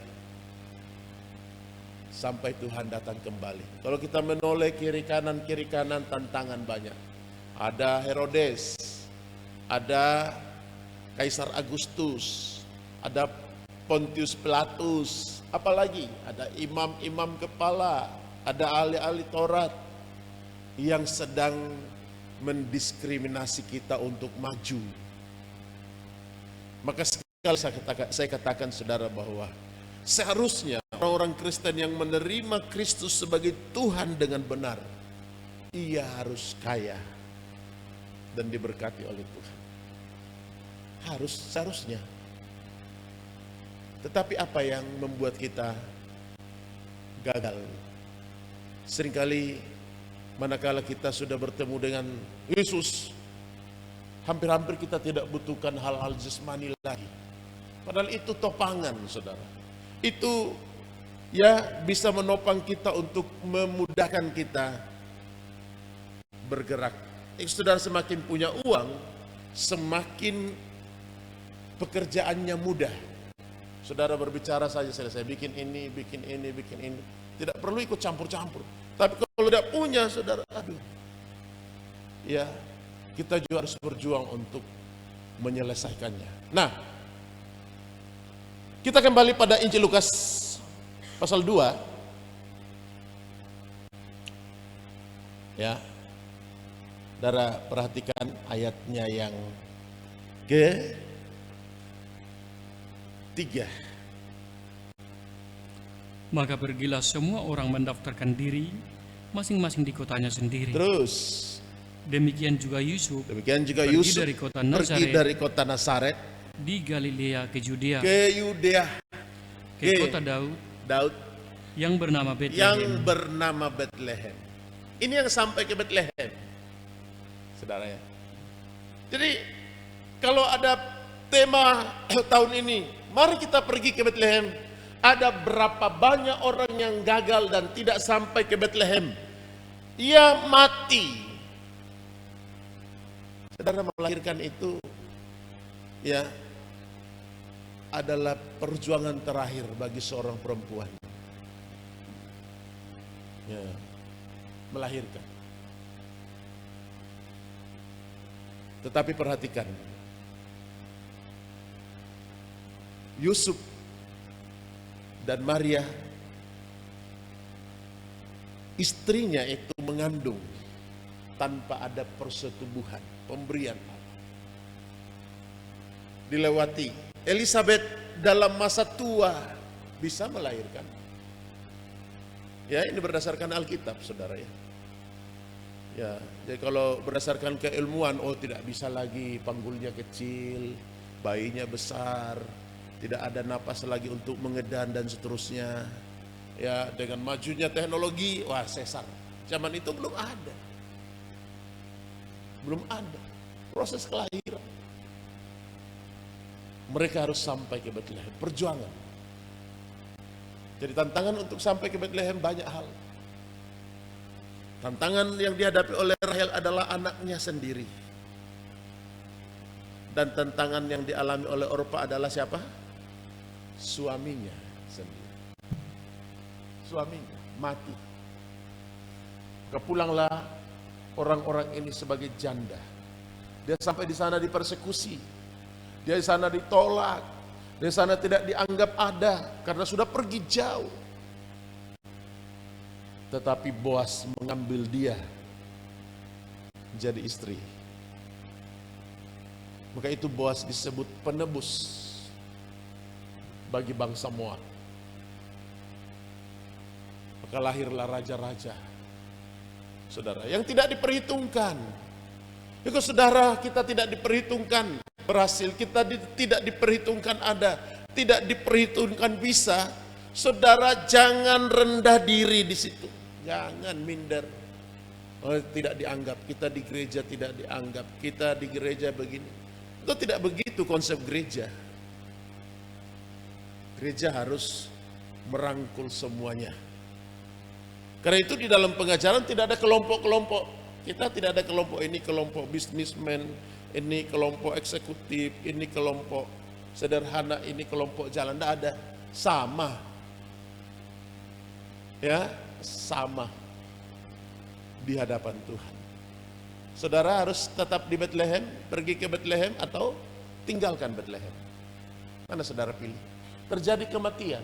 sampai Tuhan datang kembali. Kalau kita menoleh kiri kanan tantangan banyak. Ada Herodes, ada Kaisar Agustus, ada Pontius Pilatus, apalagi ada imam-imam kepala, ada ahli-ahli Taurat yang sedang mendiskriminasi kita untuk maju. Maka sekali saya katakan saudara bahwa seharusnya orang-orang Kristen yang menerima Kristus sebagai Tuhan dengan benar, ia harus kaya dan diberkati oleh Tuhan. Seharusnya. Tetapi apa yang membuat kita gagal? Seringkali manakala kita sudah bertemu dengan Yesus, hampir-hampir kita tidak butuhkan hal-hal jasmani lagi. Padahal itu topangan, saudara. Itu ya bisa menopang kita untuk memudahkan kita bergerak. Saudara semakin punya uang, semakin pekerjaannya mudah. Saudara berbicara saja, saya bikin ini. Tidak perlu ikut campur-campur. Tapi kalau tidak punya, saudara, aduh. Ya, kita juga harus berjuang untuk menyelesaikannya. Nah, kita kembali pada Injil Lukas pasal 2. Ya. Saudara perhatikan ayatnya yang ke-3. Maka pergilah semua orang mendaftarkan diri masing-masing di kotanya sendiri. Terus Demikian juga Yusuf Yusuf dari kota pergi Nazaret dari kota Nazaret di Galilea ke Yudea, ke kota Daud yang bernama Bethlehem. Ini yang sampai ke Bethlehem, saudara ya. Jadi kalau ada tema tahun ini, mari kita pergi ke Bethlehem. Ada berapa banyak orang yang gagal dan tidak sampai ke Bethlehem? Ia mati. Saudara, melahirkan itu ya adalah perjuangan terakhir bagi seorang perempuan. Ya, melahirkan. Tetapi perhatikan, Yusuf dan Maria, istrinya itu mengandung tanpa ada persetubuhan, pemberian Allah. Dilewati. Elizabeth dalam masa tua bisa melahirkan. Ya, ini berdasarkan Alkitab, saudara ya. Ya, jadi kalau berdasarkan keilmuan, oh tidak bisa lagi, panggulnya kecil, bayinya besar, tidak ada napas lagi untuk mengedan dan seterusnya. Ya, dengan majunya teknologi, wah sesar. Zaman itu belum ada. Belum ada proses kelahiran. Mereka harus sampai ke Bethlehem, perjuangan. Jadi tantangan untuk sampai ke Bethlehem banyak hal. Tantangan yang dihadapi oleh Rahel adalah anaknya sendiri. Dan tantangan yang dialami oleh Orpa adalah siapa? Suaminya sendiri. Suaminya mati. Kepulanglah orang-orang ini sebagai janda. Dia sampai di sana dipersekusi. Dia di sana ditolak. Dia di sana tidak dianggap ada karena sudah pergi jauh. Tetapi Boas mengambil dia jadi istri. Maka itu Boas disebut penebus bagi bangsa Moab. Maka lahirlah raja-raja, saudara, yang tidak diperhitungkan. Itu saudara, kita tidak diperhitungkan berhasil, kita tidak diperhitungkan ada, tidak diperhitungkan bisa. Saudara, jangan rendah diri di situ. Jangan minder. Oh, tidak dianggap, kita di gereja tidak dianggap, kita di gereja begini. Itu tidak begitu konsep gereja. Gereja harus merangkul semuanya. Karena itu di dalam pengajaran tidak ada kelompok-kelompok. Kita tidak ada kelompok ini kelompok bisnismen, ini kelompok eksekutif, ini kelompok sederhana, ini kelompok jalan. Tidak ada, sama. Ya, sama di hadapan Tuhan. Saudara harus tetap di Bethlehem, pergi ke Bethlehem atau tinggalkan Bethlehem. Mana saudara pilih? Terjadi kematian.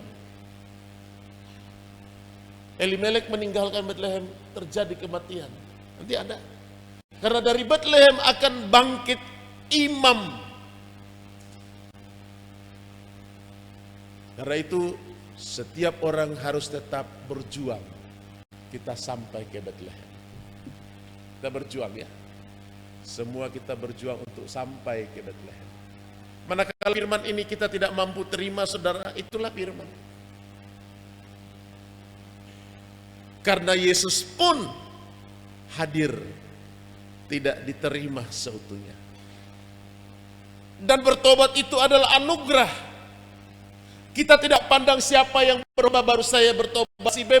Elimelek meninggalkan Bethlehem, terjadi kematian. Nanti ada. Karena dari Bethlehem akan bangkit imam. Karena itu setiap orang harus tetap berjuang. Kita sampai ke Bethlehem. Kita berjuang ya. Semua kita berjuang untuk sampai ke Bethlehem. Manakala firman ini kita tidak mampu terima, saudara, itulah firman. Karena Yesus pun hadir, tidak diterima seutuhnya. Dan bertobat itu adalah anugerah. Kita tidak pandang siapa yang berkhotbah baru saya bertobat, si B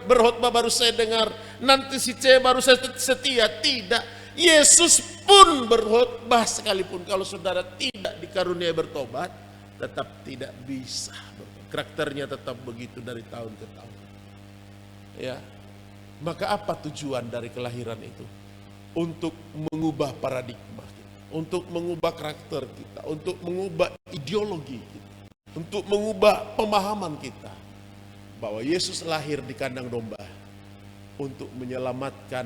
berkhotbah baru saya dengar, nanti si C baru saya setia. Tidak, Yesus pun berkhotbah sekalipun kalau saudara tidak dikaruniai bertobat, tetap tidak bisa bertobat. Karakternya tetap begitu dari tahun ke tahun. Ya, maka apa tujuan dari kelahiran itu? Untuk mengubah paradigma kita, untuk mengubah karakter kita, untuk mengubah ideologi kita, untuk mengubah pemahaman kita bahwa Yesus lahir di kandang domba untuk menyelamatkan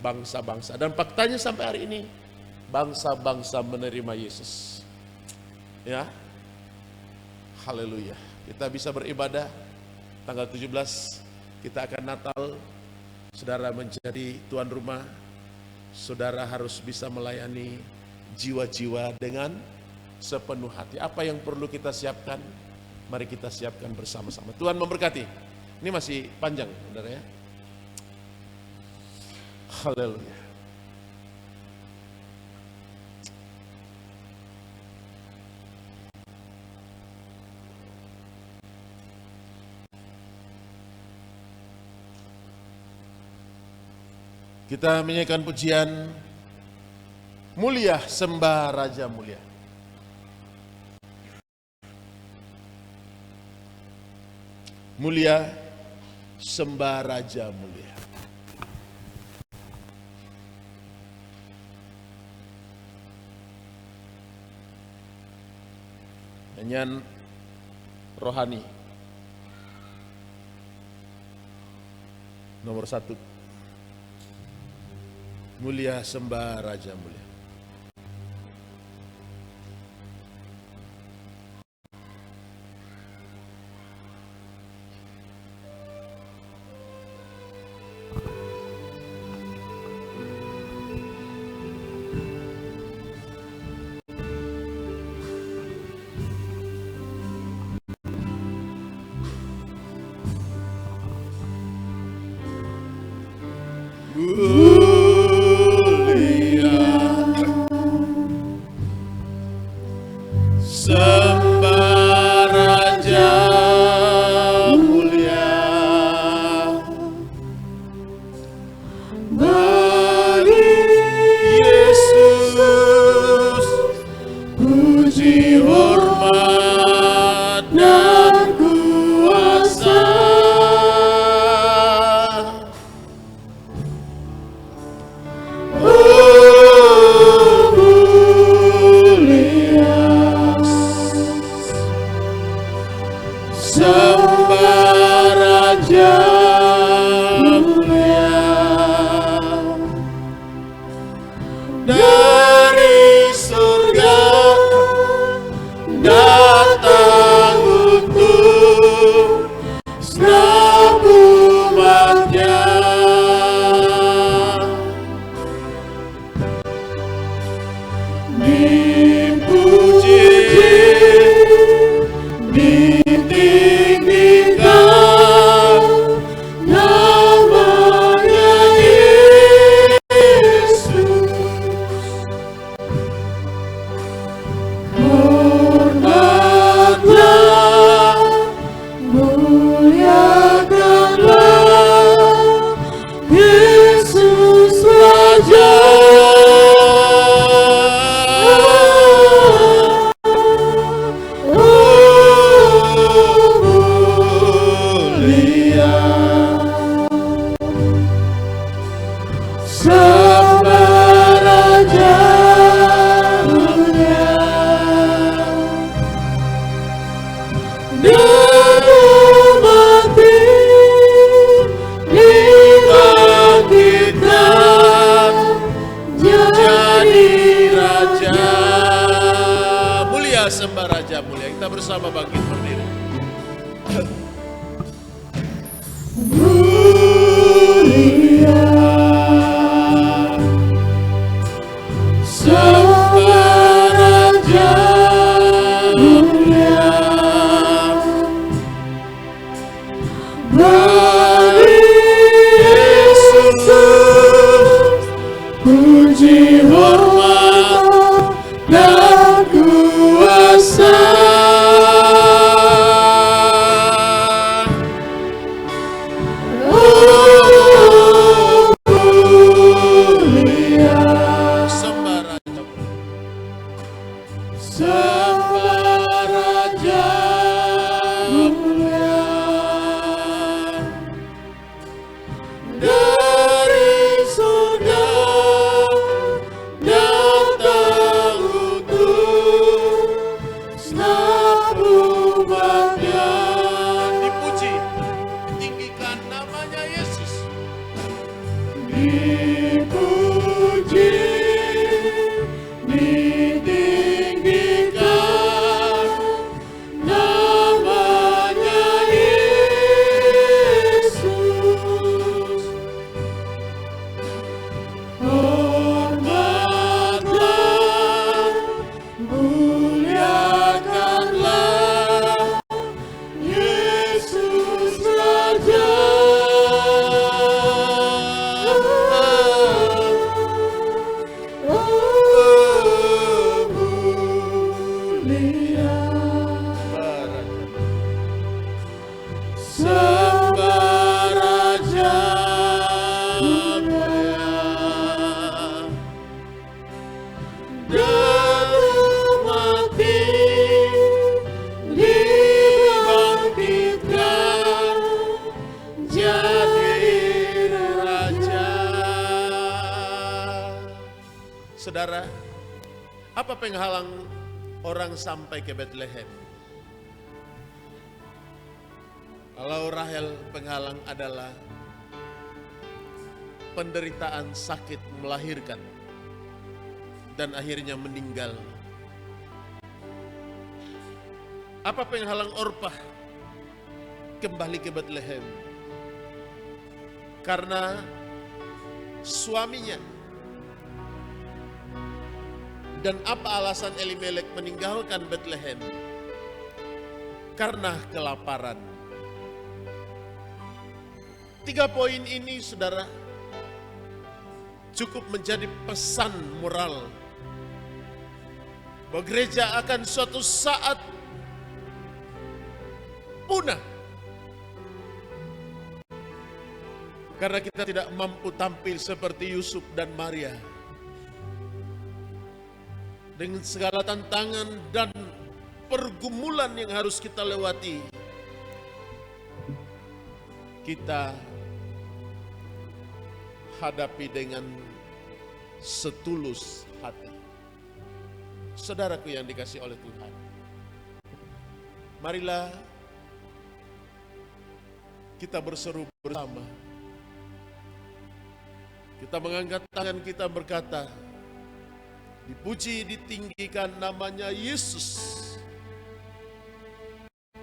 bangsa-bangsa. Dan faktanya sampai hari ini bangsa-bangsa menerima Yesus. Ya, haleluya. Kita bisa beribadah tanggal 17. Kita akan Natal, saudara menjadi tuan rumah, saudara harus bisa melayani jiwa-jiwa dengan sepenuh hati. Apa yang perlu kita siapkan? Mari kita siapkan bersama-sama. Tuhan memberkati. Ini masih panjang, saudara ya. Haleluya. Kita menyanyikan pujian Mulia Sembah Raja Mulia. Mulia Sembah Raja Mulia. Nyanyian rohani nomor 1. Mulia sembah Raja mulia. Sembah Raja mulia, bagi Yesus puji hormat dan kuasa. Sembah Raja mulia, dari surga datang untuk segenap umatnya. Dipuji, ditinggikan namanya Yesus. Hormatlah, muliakanlah Yesus Raja. Sembah Raja mulia, dan mati dibangkitkan jadi Raja. Mulia sembah Raja mulia. Kita bersama bangkit berdiri. Sembah Raja mulia, bagi Yesus puji hormat dan kuasa. Sembah Raja mulia, dari surga datang untuk segenap umatnya. Dipuji, ditinggikan namanya Yesus. Dipuji, ditinggikan namanya Yesus. Hormatlah, muliakanlah Yesus Raja. Sembah Raja mulia, dan mati dibangkitkan jadi Raja. Saudara, apa penghalang orang sampai ke Bethlehem? Kalau Rahel penghalang adalah penderitaan sakit melahirkan dan akhirnya meninggal. Apa penghalang Orpah kembali ke Betlehem? Karena suaminya. Dan apa alasan Elimelek meninggalkan Betlehem? Karena kelaparan. 3 poin ini, saudara, cukup menjadi pesan moral bahwa gereja akan suatu saat punah karena kita tidak mampu tampil seperti Yusuf dan Maria dengan segala tantangan dan pergumulan yang harus kita lewati. Kita hadapi dengan setulus hati. Saudaraku yang dikasihi oleh Tuhan, marilah kita berseru bersama. Kita mengangkat tangan kita berkata, dipuji, ditinggikan namanya Yesus.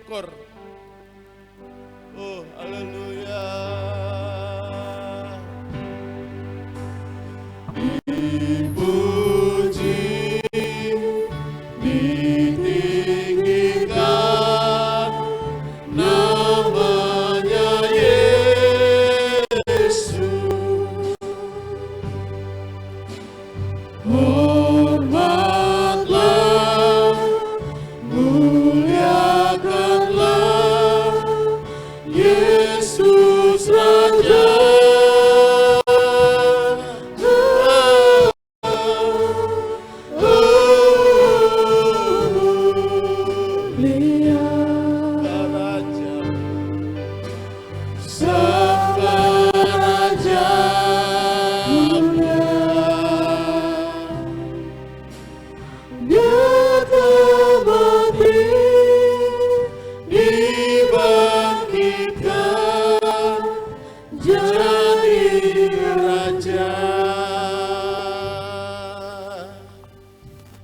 Kor. Oh, haleluya. Dipuji, ditinggikan namanya Yesus. Hormatlah, muliakanlah Yesus Raja.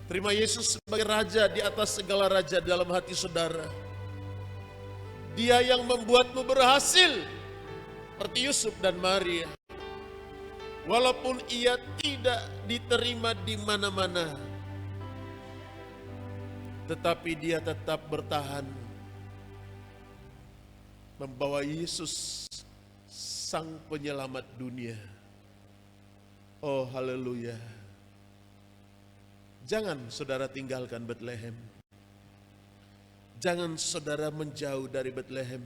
Terima Yesus sebagai Raja di atas segala raja dalam hati saudara. Dia yang membuatmu berhasil seperti Yusuf dan Maria. Walaupun ia tidak diterima di mana-mana, tetapi dia tetap bertahan membawa Yesus Sang Penyelamat dunia. Oh, haleluya. Jangan saudara tinggalkan Betlehem. Jangan saudara menjauh dari Betlehem.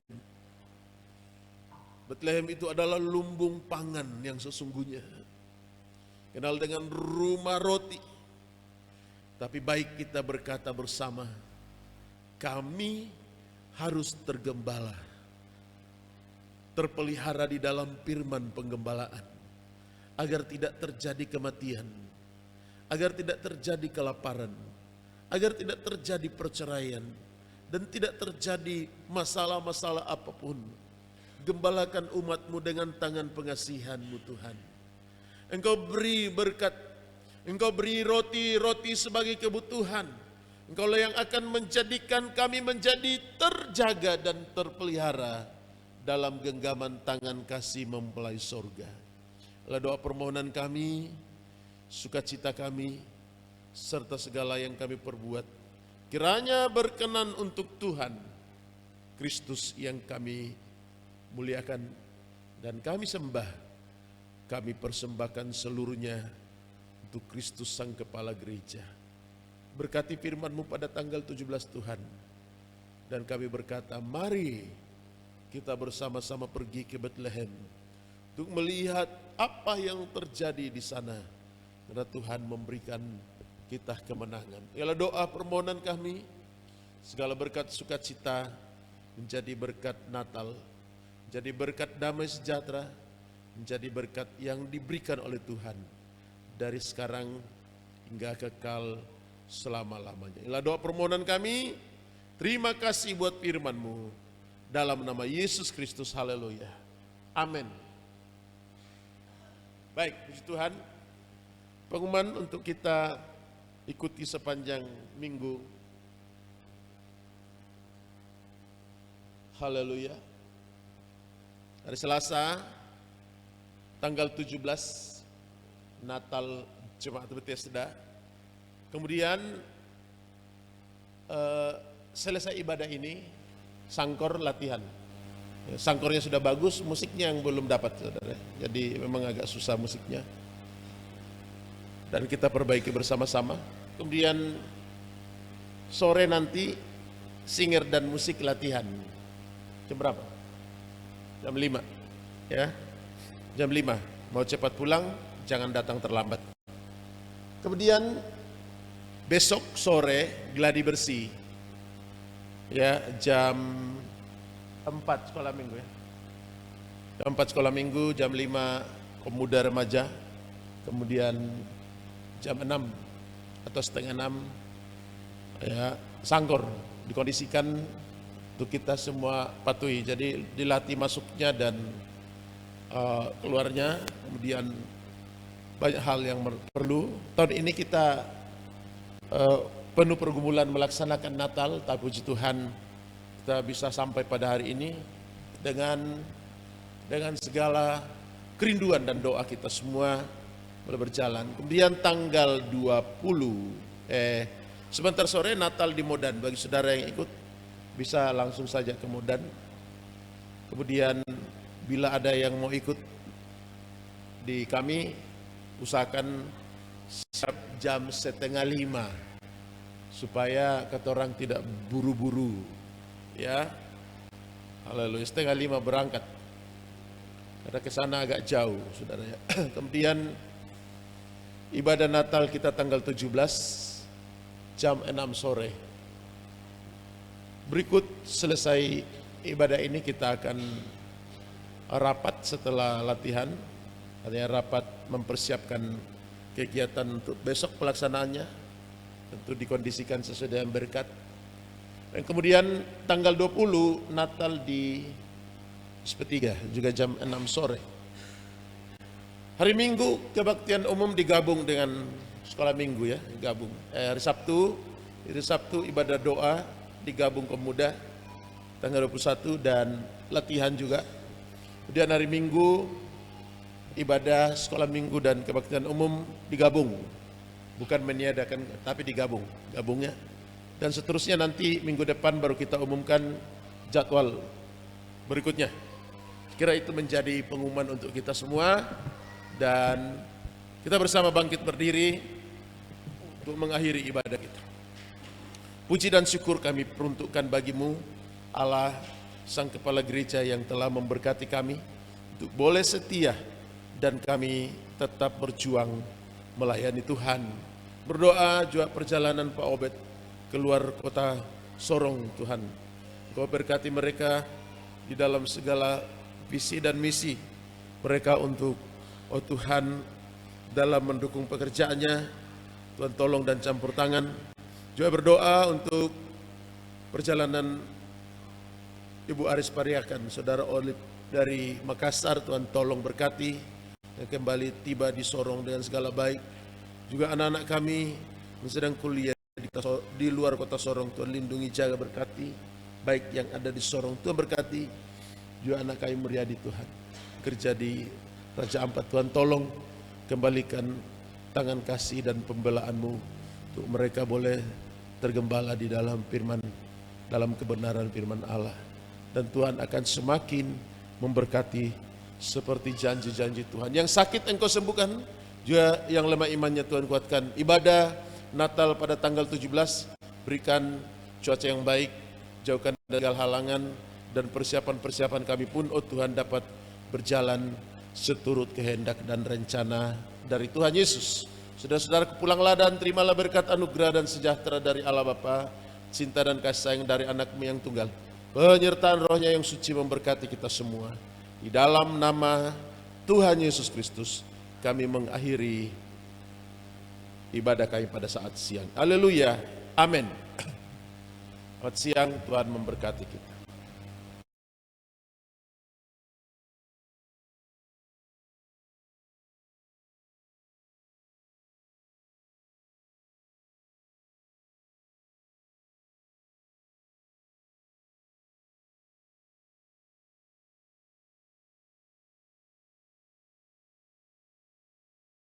Betlehem itu adalah lumbung pangan yang sesungguhnya. Kenal dengan rumah roti. Tapi baik kita berkata bersama, kami harus tergembala, terpelihara di dalam firman penggembalaan, agar tidak terjadi kematian, agar tidak terjadi kelaparan, agar tidak terjadi perceraian, dan tidak terjadi masalah-masalah apapun. Gembalakan umatmu dengan tangan pengasihan-Mu Tuhan. Engkau beri berkat, Engkau beri roti-roti sebagai kebutuhan. Engkaulah yang akan menjadikan kami menjadi terjaga dan terpelihara dalam genggaman tangan kasih mempelai sorga. Adalah doa permohonan kami, sukacita kami, serta segala yang kami perbuat, kiranya berkenan untuk Tuhan Kristus yang kami muliakan dan kami sembah. Kami persembahkan seluruhnya untuk Kristus Sang Kepala Gereja. Berkati firman-Mu pada tanggal 17 Tuhan. Dan kami berkata, mari kita bersama-sama pergi ke Betlehem untuk melihat apa yang terjadi di sana. Karena Tuhan memberikan kita kemenangan. Ialah doa permohonan kami, segala berkat sukacita menjadi berkat Natal, menjadi berkat damai sejahtera, menjadi berkat yang diberikan oleh Tuhan dari sekarang hingga kekal selama-lamanya. Ialah doa permohonan kami. Terima kasih buat firman-Mu. dalam nama Yesus Kristus. Haleluya. Amin. Baik, puji Tuhan. Pengumuman untuk kita ikuti sepanjang minggu. Haleluya. Hari Selasa tanggal 17 Natal Jemaat Bethesda. Kemudian selesai ibadah ini sangkor latihan. Sangkornya sudah bagus, musiknya yang belum dapat, saudara. Jadi memang agak susah musiknya. Dan kita perbaiki bersama-sama. Kemudian sore nanti singer dan musik latihan. Jam berapa? Jam 5. Ya. Jam 5. Mau cepat pulang, jangan datang terlambat. Kemudian besok sore gladi bersih. Ya, jam 4 sekolah minggu ya. Jam 4 sekolah minggu, jam 5 pemuda remaja. Kemudian jam 6 atau setengah 6 ya, sangkor dikondisikan untuk kita semua patuhi. Jadi dilatih masuknya dan keluarnya. Kemudian banyak hal yang perlu. Tahun ini kita penuh pergumulan melaksanakan Natal, tapi puji Tuhan kita bisa sampai pada hari ini dengan segala kerinduan dan doa kita semua boleh berjalan. Kemudian tanggal 20 sebentar sore Natal di Modan. Bagi saudara yang ikut bisa langsung saja ke Modan. Kemudian bila ada yang mau ikut di kami, usahakan siap jam 4:30 supaya kata orang tidak buru-buru ya. Haleluya, 4:30 berangkat karena ke sana agak jauh, saudara ya. Kemudian ibadah Natal kita tanggal 17 jam 6 sore. Berikut selesai ibadah ini kita akan rapat setelah latihan, artinya rapat mempersiapkan kegiatan untuk besok pelaksanaannya, tentu dikondisikan sesuai dengan berkat. Dan kemudian tanggal 20 Natal di SP3 juga jam 6 sore. Hari Minggu kebaktian umum digabung dengan sekolah minggu ya, gabung. Hari Sabtu ibadah doa digabung pemuda tanggal 21 dan latihan juga. Kemudian hari Minggu ibadah sekolah minggu dan kebaktian umum digabung, bukan meniadakan tapi gabungnya. Dan seterusnya nanti minggu depan baru kita umumkan jadwal berikutnya. Kira itu menjadi pengumuman untuk kita semua, dan kita bersama bangkit berdiri untuk mengakhiri ibadah kita. Puji dan syukur kami peruntukkan bagimu, Allah Sang Kepala Gereja yang telah memberkati kami untuk boleh setia dan kami tetap berjuang melayani Tuhan. Berdoa juga perjalanan Pak Obed keluar kota Sorong, Tuhan. Engkau berkati mereka di dalam segala visi dan misi mereka untuk Tuhan dalam mendukung pekerjaannya. Tuhan tolong dan campur tangan. Juga berdoa untuk perjalanan Ibu Aris Pariakan, Saudara Olip dari Makassar. Tuhan tolong berkati yang kembali tiba di Sorong dengan segala baik. Juga anak-anak kami yang sedang kuliah di luar kota Sorong, Tuhan lindungi, jaga, berkati. Baik yang ada di Sorong, Tuhan berkati. Juga anak kami Muryadi, Tuhan kerja di Raja Ampat, Tuhan tolong kembalikan tangan kasih dan pembelaanmu untuk mereka boleh tergembala di dalam firman, dalam kebenaran firman Allah. Dan Tuhan akan semakin memberkati seperti janji-janji Tuhan. Yang sakit Engkau sembuhkan, juga yang lemah imannya Tuhan kuatkan. Ibadah Natal pada tanggal 17, berikan cuaca yang baik, jauhkan dari halangan, dan persiapan-persiapan kami pun, oh Tuhan, dapat berjalan seturut kehendak dan rencana dari Tuhan Yesus. Saudara-saudara, pulanglah dan terimalah berkat anugerah dan sejahtera dari Allah Bapa, cinta dan kasih sayang dari anak-Mu yang tunggal. Penyertaan Rohnya yang suci memberkati kita semua. Di dalam nama Tuhan Yesus Kristus, kami mengakhiri ibadah kami pada saat siang. Haleluya. Amin. Selamat siang, Tuhan memberkati kita.